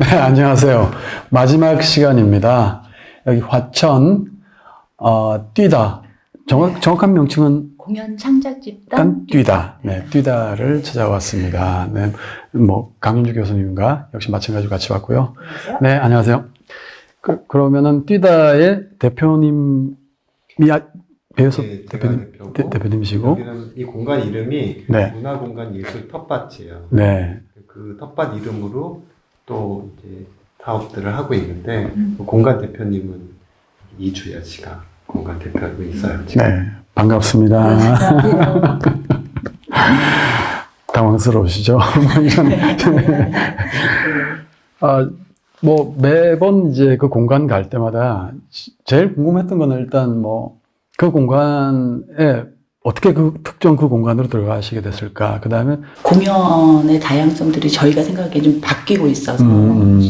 네, 안녕하세요. 마지막 시간입니다. 여기 화천, 뛰다. 정확한 명칭은 공연 창작 집단 뛰다. 네, 뛰다를 찾아왔습니다. 네, 뭐, 강윤주 교수님과 역시 마찬가지로 같이 왔고요. 안녕하세요. 네, 안녕하세요. 그러면은 뛰다의 대표님이, 배우서 네, 제가 대표고 대표님이시고. 여기는 이 공간 이름이 네. 문화공간예술 텃밭이에요. 네. 그 텃밭 이름으로 또 이제 사업들을 하고 있는데 그 공간 대표님은 이주연 씨가 공간 대표하고 있어요. 지금. 네, 반갑습니다. 당황스러우시죠? 뭐 매번 이제 그 공간 갈 때마다 제일 궁금했던 건 일단 뭐 그 공간에 어떻게 그 특정 그 공간으로 들어가시게 됐을까? 그 다음에 공연의 다양성들이 저희가 생각하기에 좀 바뀌고 있어서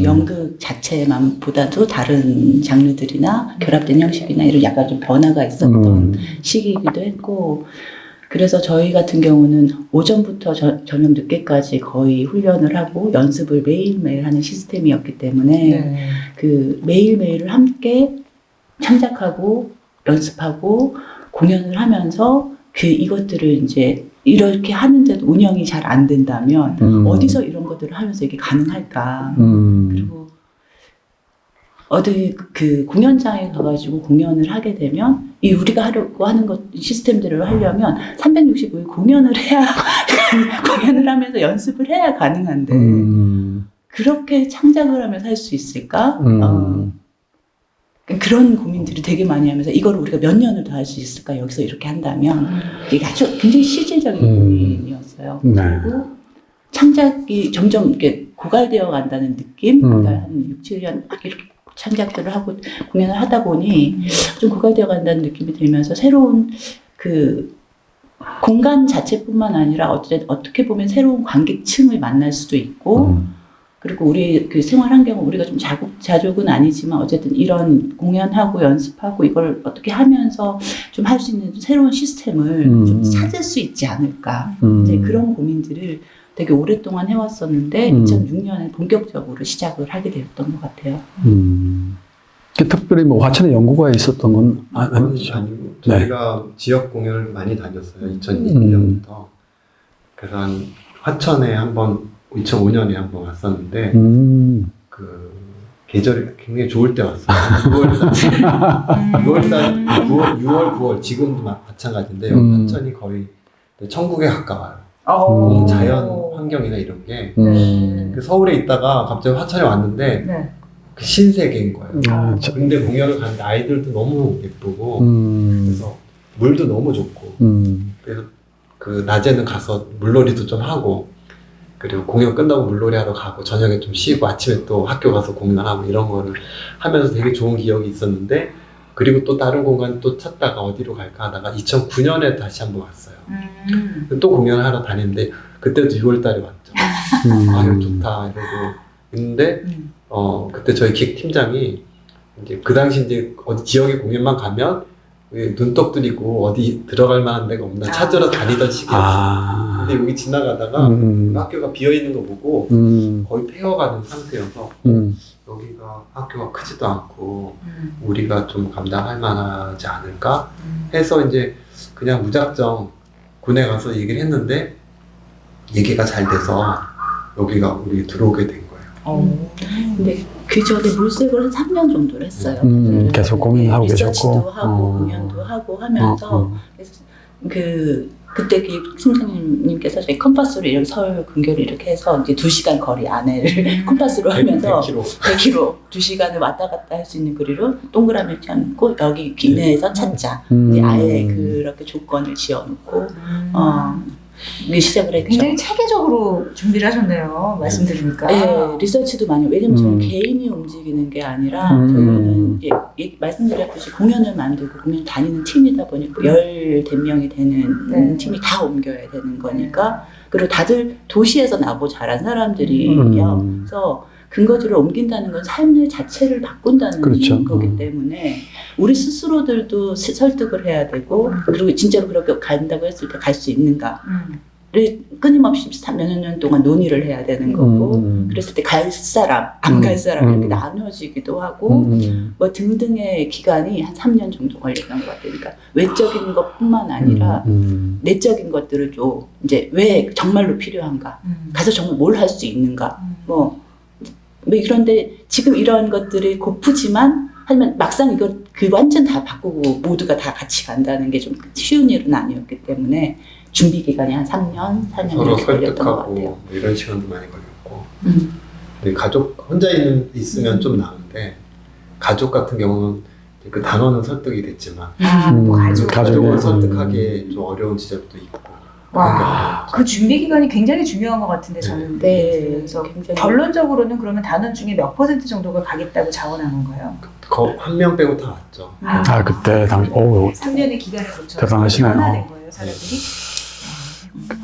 연극 자체만 보다도 다른 장르들이나 결합된 형식이나 이런 약간 좀 변화가 있었던 시기이기도 했고, 그래서 저희 같은 경우는 오전부터 저녁 늦게까지 거의 훈련을 하고 연습을 매일매일 하는 시스템이었기 때문에 그 매일매일을 함께 창작하고 연습하고 공연을 하면서 이것들을 이제 이렇게 하는데도 운영이 잘 안 된다면 어디서 이런 것들을 하면서 이게 가능할까? 그리고 어디 그 공연장에 가가지고 공연을 하게 되면 이 우리가 하려고 하는 것 시스템들을 하려면 365일 공연을 해야 공연을 하면서 연습을 해야 가능한데 그렇게 창작을 하면서 할 수 있을까? 그런 고민들이 되게 많이 하면서 이걸 우리가 몇 년을 더 할 수 있을까? 여기서 이렇게 한다면 이게 아주 굉장히 실질적인 고민이었어요. 네. 그리고 창작이 점점 이렇게 고갈되어 간다는 느낌? 그러니까 한 6, 7년 막 이렇게 창작들을 하고 공연을 하다 보니 좀 고갈되어 간다는 느낌이 들면서 새로운 그 공간 자체뿐만 아니라 어떻게 보면 새로운 관객층을 만날 수도 있고 그리고 우리 그 생활 환경은 우리가 좀 자족은 아니지만 어쨌든 이런 공연하고 연습하고 이걸 어떻게 하면서 좀 할 수 있는 새로운 시스템을 좀 찾을 수 있지 않을까. 이제 그런 고민들을 되게 오랫동안 해왔었는데 2006년에 본격적으로 시작을 하게 되었던 것 같아요. 특별히 뭐 화천에 연구가 있었던 건 아니죠? 아니고 저희가 지역 공연을 많이 다녔어요. 2002년부터. 그래서 한 화천에 한번 2005년에 한번 왔었는데 그 계절이 굉장히 좋을 때 왔어요. 6월달, 6월, 9월 지금도 마찬가지인데 화천이 거의 천국에 가까워요. 자연 환경이나 이런 게 그 서울에 있다가 갑자기 화천에 왔는데 그 신세계인 거예요. 근데 공연을 가는데 아이들도 너무 예쁘고 그래서 물도 너무 좋고 그래서 그 낮에는 가서 물놀이도 좀 하고 그리고 공연 끝나고 물놀이 하러 가고 저녁에 좀 쉬고 아침에 또 학교 가서 공연하고 이런 거를 하면서 되게 좋은 기억이 있었는데 그리고 또 다른 공간 또 찾다가 어디로 갈까 하다가 2009년에 다시 한번 왔어요. 또 공연을 하러 다니는데 그때도 6월 달에 왔죠. 아유 좋다 이러고 있는데 그때 저희 기획팀장이 이제 그 당시 이제 어디 지역에 공연만 가면 눈독 들이고 어디 들어갈 만한 데가 없나 찾으러 다니던 시기였어요. 근데 여기 지나가다가 학교가 비어있는 거 보고 거의 폐허가는 상태여서 여기가 학교가 크지도 않고 우리가 좀 감당할 만하지 않을까 해서 이제 그냥 무작정 군에 가서 얘기를 했는데 얘기가 잘 돼서 여기가 우리 들어오게 된 거예요. 근데 그 전에 물색을 한 3년 정도를 했어요. 계속 고민하고 계셨고. 리서치도 하고 공연도 하고 하면서 그래서 그때 기획팀장님께서 저희 컴파스로 이렇게 서울 근교를 이렇게 해서 이제 2시간 거리 안에를 컴파스로 하면서 100km 2시간을 왔다 갔다 할 수 있는 거리로 동그라미 쳐놓고 여기 기내에서 찾자. 이제 아예 그렇게 조건을 지어놓고 시작을 했죠. 굉장히 체계적으로 준비를 하셨네요. 말씀 들으니까. 네, 리서치도 많이. 왜냐면 저는 개인이 움직이는 게 아니라 저희는 이제 말씀드렸듯이 공연을 만들고 공연 다니는 팀이다 보니까 10명이 되는 팀이 다 옮겨야 되는 거니까 그리고 다들 도시에서 나고 자란 사람들이요. 그래서 근거지를 옮긴다는 건 삶의 자체를 바꾼다는 그렇죠. 거기 때문에 우리 스스로들도 설득을 해야 되고 그리고 진짜로 그렇게 간다고 했을 때 갈 수 있는가 끊임없이 몇 년 동안 논의를 해야 되는 거고 그랬을 때 갈 사람, 안 갈 사람 이렇게 나눠지기도 하고 뭐 등등의 기간이 한 3년 정도 걸렸던 것 같아요. 그러니까 외적인 것뿐만 아니라 내적인 것들을 좀 이제 왜 정말로 필요한가, 가서 정말 뭘 할 수 있는가, 뭐 그런데 지금 이런 것들이 고프지만 하지만 막상 이걸 완전 다 바꾸고 모두가 다 같이 간다는 게 좀 쉬운 일은 아니었기 때문에 준비 기간이 한 3년, 4년 서로 정도 걸렸던 것 설득하고 같아요. 뭐 이런 시간도 많이 걸렸고. 근데 가족 혼자 있으면 좀 나은데 가족 같은 경우는 그 단어는 설득이 됐지만 뭐 가족을 가족의, 설득하기 좀 어려운 지점도 있고. 와, 그 준비 기간이 굉장히 중요한 것 같은데 저는. 네, 그래서 굉장히 결론적으로는 그러면 단원 중에 몇 % 정도가 가겠다고 자원한 건가요? 한 명 빼고 다 왔죠. 아, 그때 당시, 오, 3년의 기간을 거쳐서 대단하시네요. 변화된 거예요, 사람들이?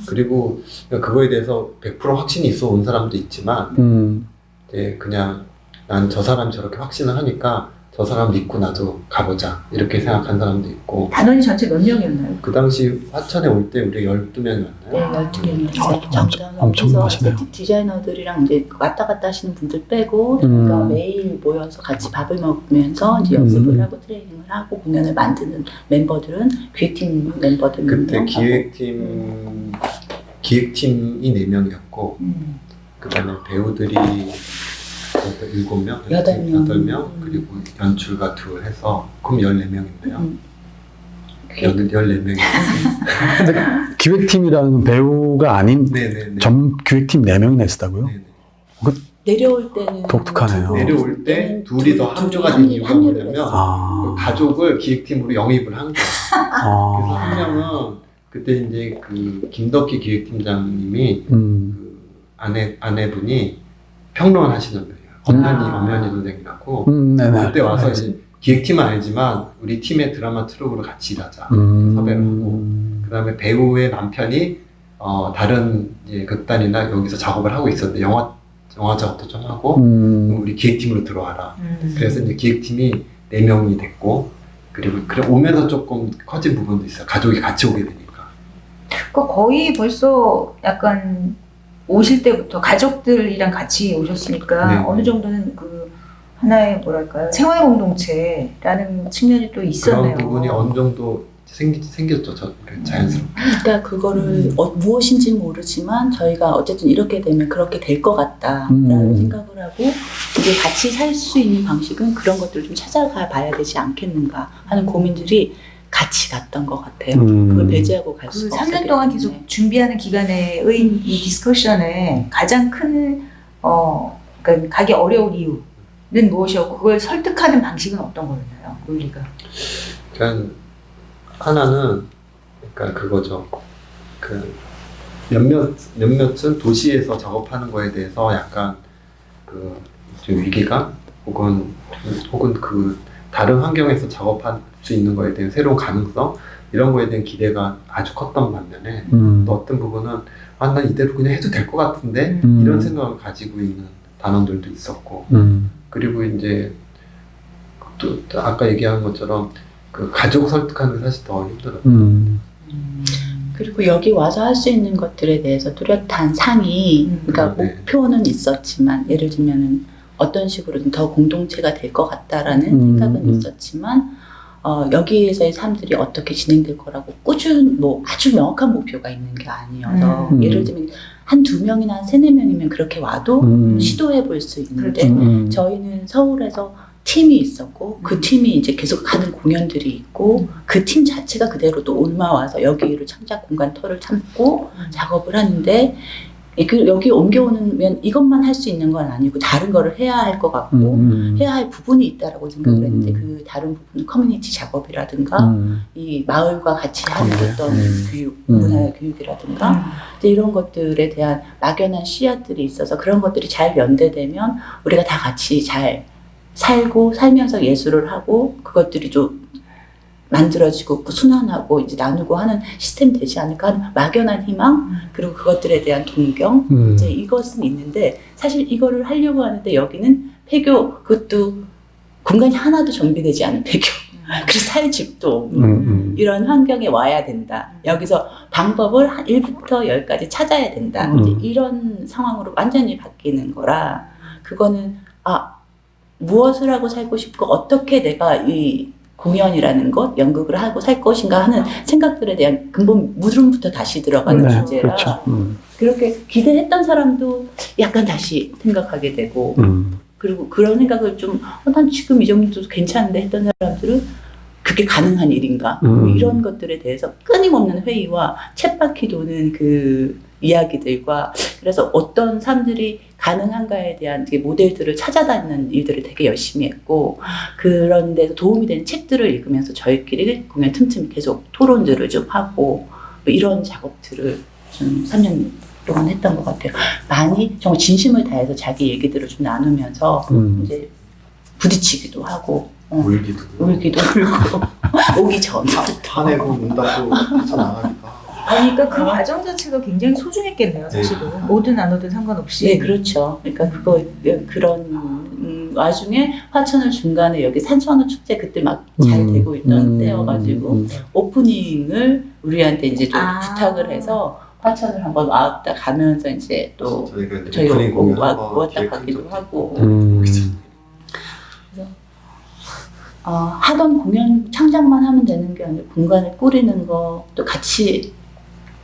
그리고 그거에 대해서 100% 확신이 있어 온 사람도 있지만 이제 그냥 난 저 사람이 저렇게 확신을 하니까 저 사람 믿고 나도 가보자 이렇게 생각한 사람도 있고. 단원이 전체 몇 명이었나요? 그 당시 화천에 올 때 우리 12명이었나요? 네, 12명이었어요. 엄청나시네요. 디자이너들이랑 이제 왔다 갔다 하시는 분들 빼고 저희가 매일 모여서 같이 밥을 먹으면서 이제 연습을 하고 트레이닝을 하고 공연을 만드는 멤버들은 기획팀 멤버들 그때 4명 기획팀이 4명이었고 그 다음에 배우들이 7명? 8명 그리고 연출가 둘 해서 그럼 14명인데요. 14명이. 근데 기획팀이라는 배우가 아닌 네네네. 전 기획팀 4명이나 있었다고요? 네네. 내려올 때는 독특하네요. 내려올 때 둘이 더 합류가 된 이유가 뭐냐면 그 가족을 기획팀으로 영입을 한 거예요. 그래서 한 명은 그때 이제 그 김덕희 기획팀장님이 그 아내분이 평론을 하시는 분이에요. 엄연희 선생이라고. 그때 와서 이제 기획팀은 아니지만 우리 팀의 드라마 트루프로 같이 일하자 섭외를 하고, 그 다음에 배우의 남편이 다른 이제 극단이나 여기서 작업을 하고 있었는데 영화 작업도 좀 하고 우리 기획팀으로 들어와라. 그래서 이제 기획팀이 4명이 됐고, 그리고 오면서 조금 커진 부분도 있어요. 가족이 같이 오게 되니까. 그러니까 거의 벌써 약간 오실 때부터 가족들이랑 같이 오셨으니까 네. 어느 정도는 그 하나의 뭐랄까요, 생활 공동체라는 측면이 또 있었네요. 그런 부분이 어느 정도 생겼죠. 자연스럽게. 그러니까 그거를 무엇인지 모르지만 저희가 어쨌든 이렇게 되면 그렇게 될 것 같다라는 생각을 하고 이제 같이 살 수 있는 방식은 그런 것들을 좀 찾아가 봐야 되지 않겠는가 하는 고민들이 같이 갔던 것 같아요. 그걸 배제하고 갈 그 수가 3년 없었기 동안 때문에. 계속 준비하는 기간의 이 디스커션에 가장 큰 그러니까 가기 어려운 이유는 무엇이었고 그걸 설득하는 방식은 어떤 거였나요? 논리가? 그러니까 하나는 그러니까 그거죠. 그 몇몇은 도시에서 작업하는 거에 대해서 약간 좀 위기감 혹은 그 다른 환경에서 작업할 수 있는 거에 대한 새로운 가능성 이런 거에 대한 기대가 아주 컸던 반면에 또 어떤 부분은 난 이대로 그냥 해도 될 것 같은데 이런 생각을 가지고 있는 단원들도 있었고 그리고 이제 또 아까 얘기한 것처럼 그 가족 설득하는 게 사실 더 힘들어요. 그리고 여기 와서 할 수 있는 것들에 대해서 뚜렷한 상의, 그러니까 네. 목표는 있었지만 예를 들면은 어떤 식으로든 더 공동체가 될 것 같다라는 생각은 있었지만 여기에서의 삶들이 어떻게 진행될 거라고 뭐 아주 명확한 목표가 있는 게 아니어서 예를 들면 한 2명이나 한 3, 4명이면 그렇게 와도 시도해 볼 수 있는데 저희는 서울에서 팀이 있었고 그 팀이 이제 계속 하는 공연들이 있고 그 팀 자체가 그대로 또 올라와서 여기를 창작 공간 터를 참고 작업을 하는데 여기 옮겨오면 이것만 할 수 있는 건 아니고 다른 거를 해야 할 것 같고 해야 할 부분이 있다라고 생각을 했는데 그 다른 부분은 커뮤니티 작업이라든가 이 마을과 같이 하는 어떤 교육, 문화의 교육이라든가 이제 이런 것들에 대한 막연한 씨앗들이 있어서 그런 것들이 잘 연대되면 우리가 다 같이 잘 살고 살면서 예술을 하고 그것들이 좀 만들어지고 순환하고 이제 나누고 하는 시스템이 되지 않을까 하는 막연한 희망 그리고 그것들에 대한 동경 이제 이것은 있는데 사실 이거를 하려고 하는데 여기는 폐교 그것도 공간이 하나도 정비되지 않은 폐교 그래서 살 집도 없는 이런 환경에 와야 된다. 여기서 방법을 1부터 10까지 찾아야 된다. 이제 이런 상황으로 완전히 바뀌는 거라 그거는 무엇을 하고 살고 싶고 어떻게 내가 이 공연이라는 것, 연극을 하고 살 것인가 하는 생각들에 대한 근본 물음부터 다시 들어가는 네, 주제라 그렇죠. 그렇게 기대했던 사람도 약간 다시 생각하게 되고 그리고 그런 생각을 좀 난 지금 이 정도 괜찮은데 했던 사람들은 그게 가능한 일인가 뭐 이런 것들에 대해서 끊임없는 회의와 쳇바퀴 도는 그 이야기들과 그래서 어떤 사람들이 가능한가에 대한 모델들을 찾아다니는 일들을 되게 열심히 했고 그런 데서 도움이 되는 책들을 읽으면서 저희끼리 공연 틈틈이 계속 토론들을 좀 하고 뭐 이런 작업들을 좀 3년 동안 했던 것 같아요. 많이 정말 진심을 다해서 자기 얘기들을 좀 나누면서 이제 부딪히기도 하고 울기도 울고 오기 전에 화내고 문 닫고 뛰쳐나가니까 그러니까 그 과정 자체가 굉장히 소중했겠네요, 사실은. 오든 안 오든 상관없이. 네, 그렇죠. 그러니까 그런 와중에 화천을 중간에 여기 산천어 축제 그때 막 잘 되고 있던 때여가지고 오프닝을 우리한테 이제 좀 부탁을 해서 화천을 한번 왔다 가면서 이제 또 저희가 왔다 가기도 하고. 하던 공연 창작만 하면 되는 게 아니라 공간을 꾸리는 거 또 같이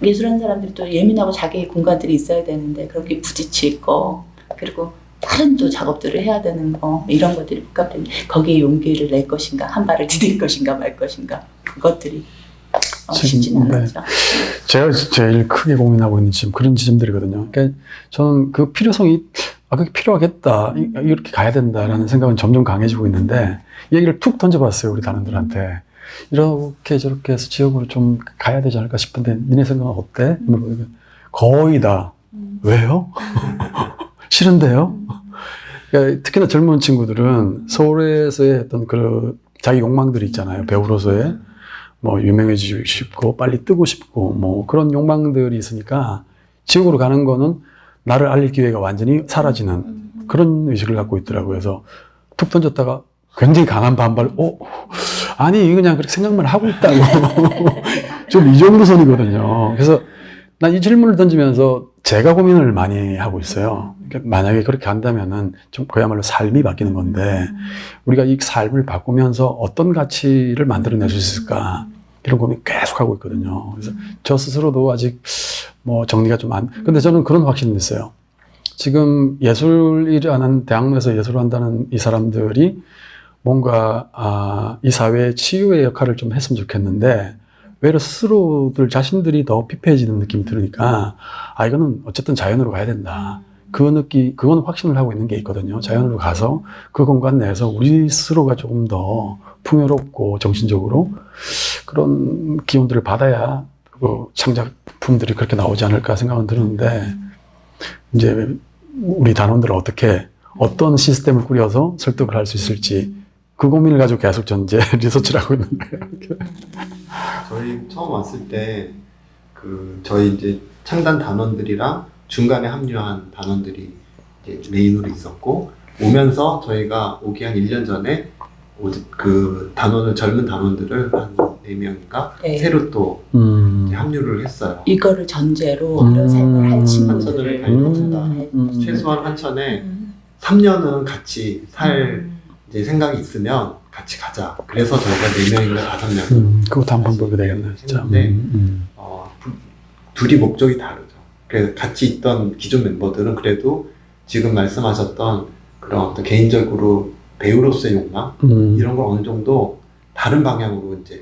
예술하는 사람들이 또 예민하고 자기 공간들이 있어야 되는데 그렇게 부딪힐 거 그리고 다른 또 작업들을 해야 되는 거 이런 것들이 복합되는 거기에 용기를 낼 것인가 한 발을 디딜 것인가 말 것인가 그것들이 쉽진 않았죠. 제가 제일 크게 고민하고 있는 지금 그런 지점들이거든요. 그러니까 저는 그 필요성이 그게 필요하겠다 이렇게 가야 된다라는 생각은 점점 강해지고 있는데 이 얘기를 툭 던져봤어요 우리 단원들한테. 이렇게 저렇게 해서 지역으로 좀 가야 되지 않을까 싶은데 니네 생각은 어때? 거의 다 왜요? 싫은데요? 그러니까 특히나 젊은 친구들은 서울에서의 어떤 그 자기 욕망들이 있잖아요. 배우로서의 뭐 유명해지고 싶고 빨리 뜨고 싶고 뭐 그런 욕망들이 있으니까 지역으로 가는 거는 나를 알릴 기회가 완전히 사라지는 그런 의식을 갖고 있더라고요. 그래서 툭 던졌다가 굉장히 강한 반발, 아니, 그냥 그렇게 생각만 하고 있다고. 좀 이 정도 선이거든요. 그래서 난 이 질문을 던지면서 제가 고민을 많이 하고 있어요. 그러니까 만약에 그렇게 한다면은 좀 그야말로 삶이 바뀌는 건데, 우리가 이 삶을 바꾸면서 어떤 가치를 만들어낼 수 있을까? 이런 고민 계속 하고 있거든요. 그래서 저 스스로도 아직 뭐 정리가 좀 근데 저는 그런 확신이 있어요. 지금 예술을 하는, 대학로에서 예술을 한다는 이 사람들이 뭔가 이 사회의 치유의 역할을 좀 했으면 좋겠는데 외로 스스로들 자신들이 더 피폐해지는 느낌이 들으니까 이거는 어쨌든 자연으로 가야 된다. 그거는 확신을 하고 있는 게 있거든요. 자연으로 가서 그 공간 내에서 우리 스스로가 조금 더 풍요롭고 정신적으로 그런 기운들을 받아야 그 창작품들이 그렇게 나오지 않을까 생각은 드는데 이제 우리 단원들을 어떤 시스템을 꾸려서 설득을 할 수 있을지 그 고민을 가지고 계속 전제 리서치를 하고 있는데요. 저희 처음 왔을 때 저희 이제 창단 단원들이랑 중간에 합류한 단원들이 이제 메인으로 있었고 오면서 저희가 오기 한 1년 전에 그 젊은 단원들을 한 4명인가 새로 또 이제 합류를 했어요. 이거를 전제로 이런 삶을 할 친구들을 가려준다. 최소한 한천에 3년은 같이 살 이제 생각이 있으면 같이 가자. 그래서 저희가 4명인가 5명. 그것도 한번 보게 되겠네요, 진짜. 근데 둘이 목적이 다르죠. 그래서 같이 있던 기존 멤버들은 그래도 지금 말씀하셨던 그런 어떤 개인적으로 배우로서의 욕망 이런 걸 어느 정도 다른 방향으로 이제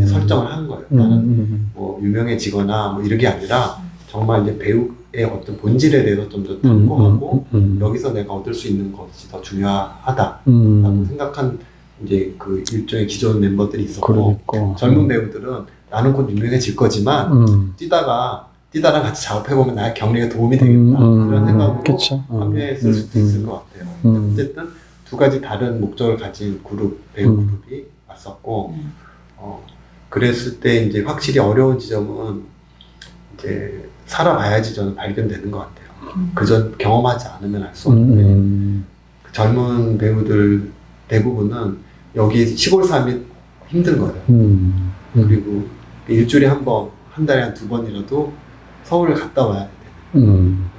설정을 한 거예요. 나는 뭐 유명해지거나 뭐 이런 게 아니라 정말 이제 배우의 어떤 본질에 대해서 좀 더 탐구하고 여기서 내가 얻을 수 있는 것이 더 중요하다라고 생각한 이제 그 일종의 기존 멤버들이 있었고 젊은 배우들은 나는 곧 유명해질 거지만 뛰다랑 같이 작업해보면 나의 경력에 도움이 되겠다 그런 생각으로 합류했을 수도 있을 것 같아요. 어쨌든 두 가지 다른 목적을 가진 배우 그룹이 왔었고 그랬을 때 이제 확실히 어려운 지점은 이제 살아봐야지 저는 발견되는 것 같아요. 그전 경험하지 않으면 알 수 없는데 젊은 배우들 대부분은 여기 시골 삶이 힘든 거예요. 그리고 일주일에 한 번, 한 달에 한 2번이라도 서울을 갔다 와야 돼.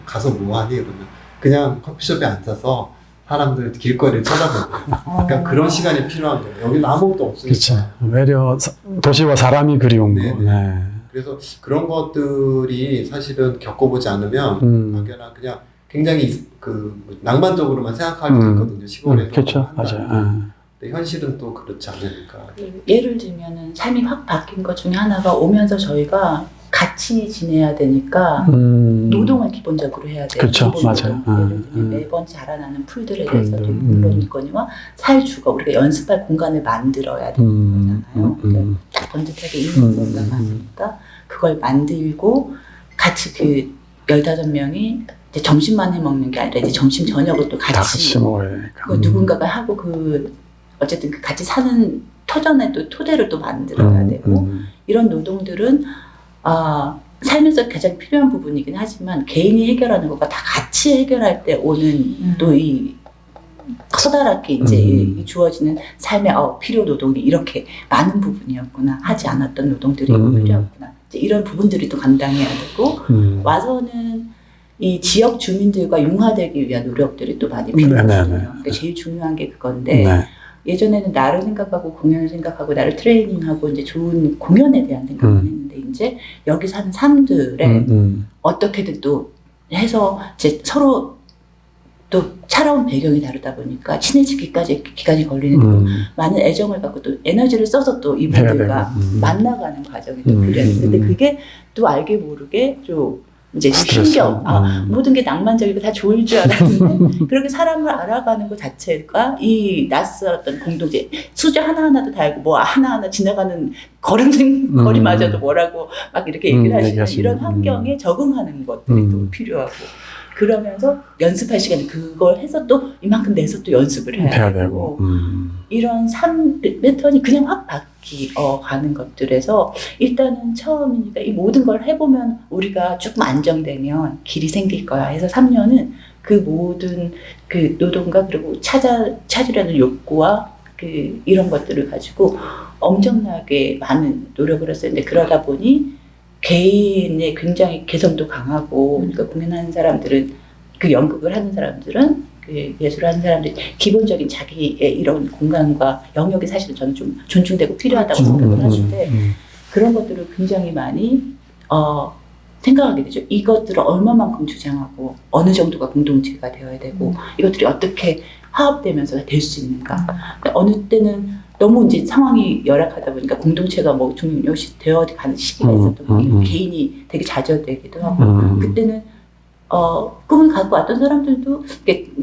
가서 뭐 하니? 그러면 그냥 커피숍에 앉아서 사람들 길거리를 쳐다보고 약간 그런 시간이 필요한 거예요. 여기는 아무것도 없으니까. 그렇죠. 외려 도시와 사람이 그리운 거. 네. 그래서 그런 것들이 사실은 겪어보지 않으면 막연한 그냥 굉장히 그 낭만적으로만 생각할 수 있거든요. 시골에서. 그렇죠. 맞아요. 근데 현실은 또 그렇지 않으니까. 예를 들면은 삶이 확 바뀐 것 중에 하나가 오면서 저희가 같이 지내야 되니까 노동을 기본적으로 해야 돼요. 그렇죠. 기본 맞아요. 노동. 예를 들면 매번 자라나는 풀들에 대해서도 물론이거니와 살주가 우리가 연습할 공간을 만들어야 되는 거잖아요. 그러니까 번듯하게 있는 공간이 있으니까 그걸 만들고 같이 그 15명이 이제 점심만 해 먹는 게 아니라 이제 점심 저녁을 또 다 같이 같이 먹어야 되니까. 그 누군가가 하고 그 어쨌든 그 같이 사는 터전에 또 토대를 또 만들어야 되고 이런 노동들은 살면서 가장 필요한 부분이긴 하지만 개인이 해결하는 것과 다 같이 해결할 때 오는 또 이 커다랗게 이제 이 주어지는 삶의 필요 노동이 이렇게 많은 부분이었구나. 하지 않았던 노동들이 필요했구나. 이제 이런 부분들이 또 감당해야 되고 와서는 이 지역 주민들과 융화되기 위한 노력들이 또 많이 필요하거든요. 그러니까 제일 중요한 게 그건데 예전에는 나를 생각하고 공연을 생각하고 나를 트레이닝하고 이제 좋은 공연에 대한 생각만 했는데 이제 여기 사는 사람들의 어떻게든 또 해서 이제 서로 또 살아온 배경이 다르다 보니까 친해지기까지 기간이 걸리는 많은 애정을 갖고 또 에너지를 써서 또 이분들과 만나가는 과정이 또 필요해요. 근데 그게 또 알게 모르게 좀 이제 신경, 모든 게 낭만적이고 다 좋을 줄 알았는데 그렇게 사람을 알아가는 것 자체가 이 낯설었던 공동체 수저 하나하나도 다 알고 뭐 하나하나 지나가는 거리마저도 뭐라고 막 이렇게 얘기를 하시는 이런 환경에 적응하는 것들이 또 필요하고 그러면서 연습할 시간에 그걸 해서 또 이만큼 내서 또 연습을 해야 되고 이런 삶 패턴이 그냥 확 가는 것들에서 일단은 처음이니까 이 모든 걸 해보면 우리가 조금 안정되면 길이 생길 거야 해서 3년은 그 모든 그 노동과 그리고 찾으려는 욕구와 그 이런 것들을 가지고 엄청나게 많은 노력을 했었는데 그러다 보니 개인의 굉장히 개성도 강하고 그러니까 공연하는 사람들은 그 연극을 하는 사람들은 그 예술을 하는 사람들이 기본적인 자기의 이런 공간과 영역이 사실은 저는 좀 존중되고 필요하다고 생각을 하는데 그런 것들을 굉장히 많이 생각하게 되죠. 이것들을 얼마만큼 주장하고 어느 정도가 공동체가 되어야 되고 이것들이 어떻게 화합되면서 될 수 있는가. 어느 때는 너무 이제 상황이 열악하다 보니까 공동체가 뭐 중요시 되어 가는 시기가 있었던 거예요. 개인이 되게 좌절되기도 하고 그때는 꿈을 갖고 왔던 사람들도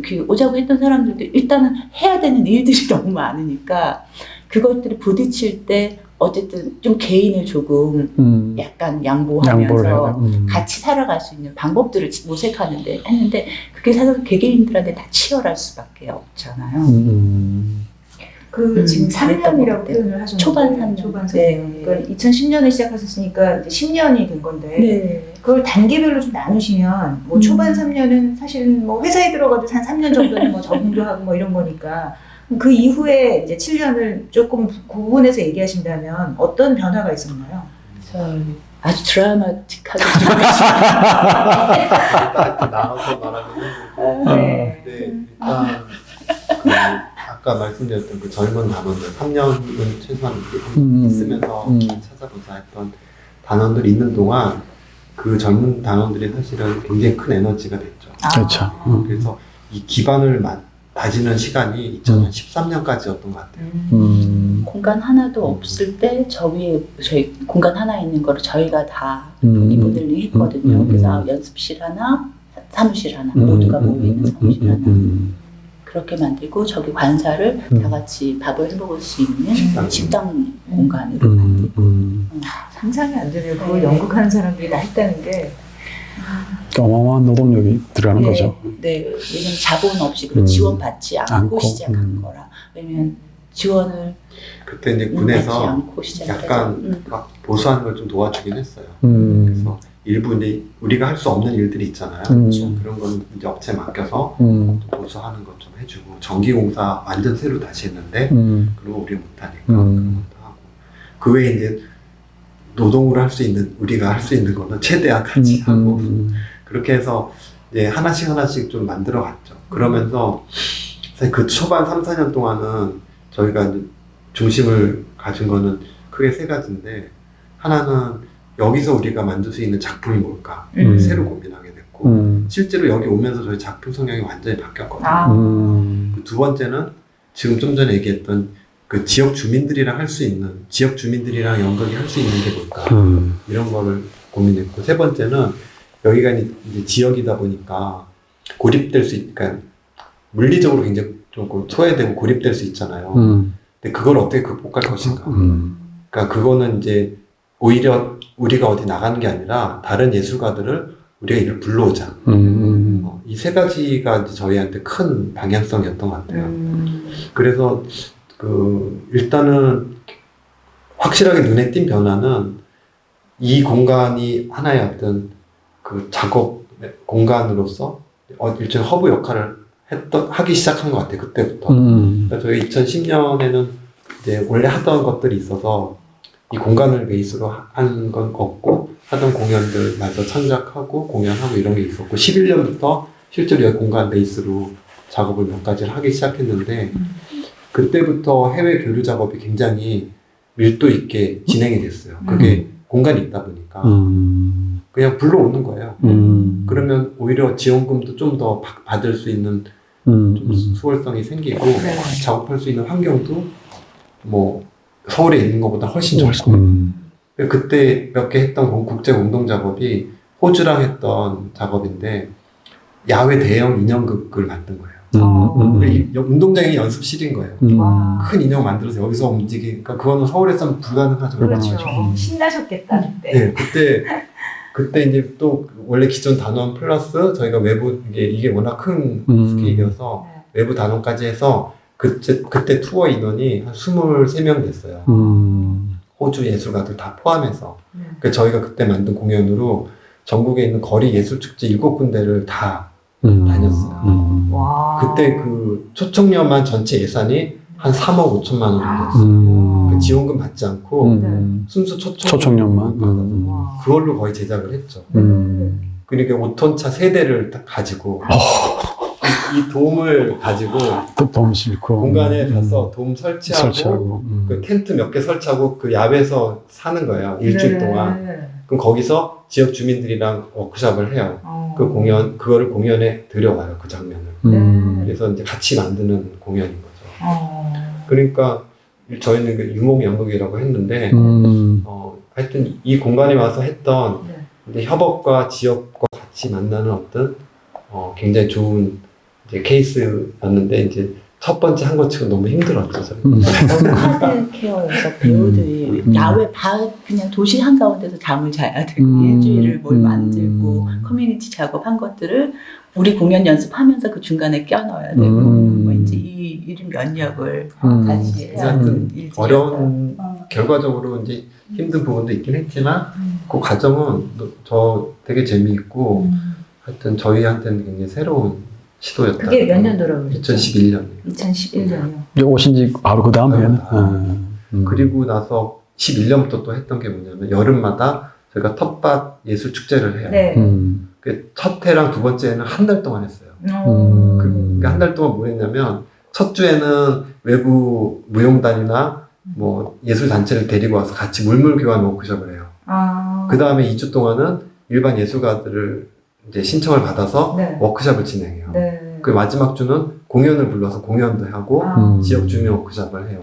그 오자고 했던 사람들도 일단은 해야 되는 일들이 너무 많으니까 그것들이 부딪힐 때 어쨌든 좀 개인을 조금 약간 양보하면서 같이 살아갈 수 있는 방법들을 모색하는데 했는데 그게 사실 개개인들한테 다 치열할 수밖에 없잖아요. 지금 3년이라고 표현을 하셨는데 초반 3년. 초반 3년. 네. 그러니까 2010년에 시작하셨으니까 이제 10년이 된 건데 네. 그걸 단계별로 좀 나누시면 뭐 초반 3년은 사실은 뭐 회사에 들어가도 한 3년 정도는 뭐 적응도 하고 뭐 이런 거니까 그 이후에 이제 7년을 조금 구분해서 얘기하신다면 어떤 변화가 있었나요? 아주 드라마틱하게 나눠서 말하면 일단 아까 말씀드렸던 그 젊은 단원들 3년은 최소한 있으면서 찾아보자 했던 단원들이 있는 동안 그 젊은 단원들이 사실은 굉장히 큰 에너지가 됐죠. 그렇죠. 그래서 이 기반을 다지는 시간이 2013년까지였던 것 같아요. 공간 하나도 없을 때 저희 공간 하나 있는 거를 저희가 다 리모델링 했거든요. 그래서 연습실 하나, 사무실 하나, 모두가 모여있는 사무실 하나 그렇게 만들고 저기 관사를 다 같이 밥을 해먹을 수 있는 식당 공간으로 만들고 상상이 안 되네요. 그걸 연극하는 사람들이 다 했다는 게 어마어마한 노동력이 들어가는 거죠. 네, 왜냐면 자본 없이 그리고 지원받지 않고 시작한 거라. 왜냐면 지원을 그때 이제 받지 군에서 않고 시작해서 약간 막 보수하는 걸 좀 도와주긴 했어요. 그래서 일부 이제 우리가 할 수 없는 일들이 있잖아요. 그런 건 이제 업체에 맡겨서 좀 보수하는 것 좀 해주고 전기공사 완전 새로 다시 했는데 그리고 우리 못하니까 그런 것도 하고 그 외에 이제 노동으로 할 수 있는, 우리가 할 수 있는 거는 최대한 같이 하고, 그렇게 해서 이제 하나씩 좀 만들어 갔죠. 그러면서 사실 그 초반 3, 4년 동안은 저희가 이제 중심을 가진 거는 크게 세 가지인데, 하나는 여기서 우리가 만들 수 있는 작품이 뭘까 새로 고민하게 됐고, 실제로 여기 오면서 저희 작품 성향이 완전히 바뀌었거든요. 두 번째는 지금 좀 전에 얘기했던 그 지역 주민들이랑 할 수 있는, 지역 주민들이랑 연극이 할 수 있는 게 뭘까 이런 거를 고민했고, 세 번째는 여기가 이제 지역이다 보니까 고립될 수 있으니까 물리적으로 굉장히 좀 소외되고 고립될 수 있잖아요. 근데 그걸 어떻게 극복할 것인가. 그러니까 그거는 이제 오히려 우리가 어디 나가는 게 아니라 다른 예술가들을 우리가 이를 불러오자. 이 세 가지가 이제 저희한테 큰 방향성이었던 것 같아요. 그래서 일단은 확실하게 눈에 띈 변화는 이 공간이 하나의 어떤 그 작업 공간으로서 일종의 허브 역할을 하기 시작한 것 같아요. 그때부터. 그러니까 저희 2010년에는 이제 원래 하던 것들이 있어서 이 공간을 베이스로 한 건 없고, 하던 공연들 마저 창작하고 공연하고 이런 게 있었고, 11년부터 실제로 이 공간 베이스로 작업을 몇 가지를 하기 시작했는데, 그때부터 해외 교류 작업이 굉장히 밀도 있게 진행이 됐어요. 그게 공간이 있다 보니까 그냥 불러오는 거예요. 그러면 오히려 지원금도 좀 더 받을 수 있는 좀 수월성이 생기고, 작업할 수 있는 환경도 뭐 서울에 있는 것보다 훨씬 좋고. 그때 몇 개 했던 국제 공동 작업이 호주랑 했던 작업인데, 야외 대형 인형극을 만든 거예요. 운동장이 연습실인 거예요. 큰 인형 만들어서 여기서 움직이니까 그거는 서울에서는 불가능하죠. 그렇죠. 신나셨겠다 그때. 네, 그때 이제 또 원래 기존 단원 플러스 저희가 외부 이게 워낙 큰 스케일이어서 외부 단원까지 해서 그때 투어 인원이 한 23명 됐어요. 호주 예술가들 다 포함해서. 그러니까 저희가 그때 만든 공연으로 전국에 있는 거리 예술 축제 7군데를 다 다녔어요. 그때 그 초청료만 전체 예산이 한 3억 5천만 원 정도 됐어요. 그 지원금 받지 않고 순수 초청료만 받아서 그걸로 거의 제작을 했죠. 그러니까 5톤차 3대를 가지고 이 돔을 가지고 돔 싣고 공간에 가서 돔 설치하고 그 텐트 몇 개 설치하고 그 야외에서 사는 거예요. 일주일 동안. 그럼 거기서 지역 주민들이랑 워크숍을 해요. 그거를 공연에 들여와요, 그 장면을. 그래서 이제 같이 만드는 공연인 거죠. 그러니까 저희는 그 유목 연극이라고 했는데, 하여튼 이 공간에 와서 했던 근데 협업과 지역과 같이 만나는 어떤 굉장히 좋은 이제 케이스였는데, 이제 첫 번째 한 것 치고 너무 힘들었죠. 너무 하드 케어여서 배우들이 야외 그냥 도시 한가운데서 잠을 자야 되고, 일주일을 뭘 만들고 커뮤니티 작업한 것들을 우리 공연 연습하면서 그 중간에 껴넣어야 되고, 뭐 이제 이 이름 면역을 같이 해야 하는 어려운 결과적으로 이제 힘든 부분도 있긴 했지만 그 과정은 저 되게 재미있고 하여튼 저희한테는 굉장히 새로운 시도였다. 그게 몇 년도라고 그랬죠? 2011년. 2011년이요. 오신 지 바로 그 다음 해는. 그리고 나서 11년부터 또 했던 게 뭐냐면 여름마다 저희가 텃밭 예술 축제를 해요. 네. 그 첫 해랑 두 번째 해는 한 달 동안 했어요. 그러니까 한 달 동안 뭐 했냐면 첫 주에는 외부 무용단이나 뭐 예술 단체를 데리고 와서 같이 물물 교환 워크숍을 해요. 그 다음에 2주 동안은 일반 예술가들을 이제 신청을 받아서 워크숍을 진행해요. 그 마지막 주는 공연을 불러서 공연도 하고 지역 주민 워크숍을 해요.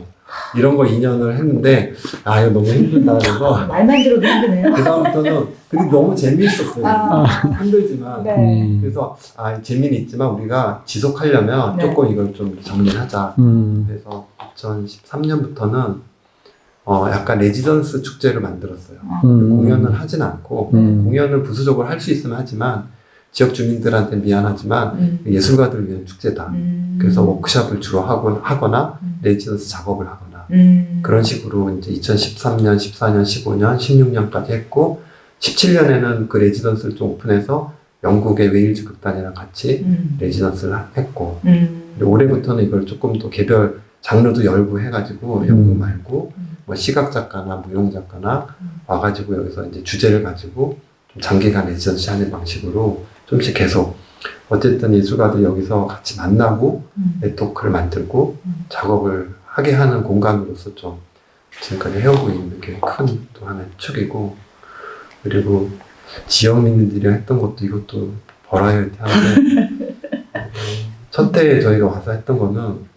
이런 거 2년을 했는데 이거 너무 힘들다 그래서 말만 들어도 힘드네요. 그 다음부터는 그게 너무 재미있었어요. 힘들지만 그래서 재미는 있지만 우리가 지속하려면 조금 이걸 좀 정리하자. 그래서 2013년부터는 약간 레지던스 축제를 만들었어요. 공연을 하진 않고 공연을 부수적으로 할 수 있으면 하지만 지역 주민들한테 미안하지만 예술가들을 위한 축제다. 그래서 워크숍을 주로 하거나 레지던스 작업을 하거나 그런 식으로 이제 2013년, 14년, 15년, 16년까지 했고 17년에는 그 레지던스를 좀 오픈해서 영국의 웨일즈 극단이랑 같이 레지던스를 했고 올해부터는 이걸 조금 더 개별 장르도 열고 해가지고 연극 말고 뭐 시각 작가나 무용 작가나 와가지고 여기서 이제 주제를 가지고 좀 장기간 레지던시 하는 방식으로 좀씩 계속 어쨌든 예술가들이 여기서 같이 만나고 네트워크를 만들고 작업을 하게 하는 공간으로서 좀 지금까지 해오고 있는 게 큰 또 하나의 축이고, 그리고 지역 민들이랑 했던 것도 이것도 버라이어티 하는데 첫 때 저희가 와서 했던 거는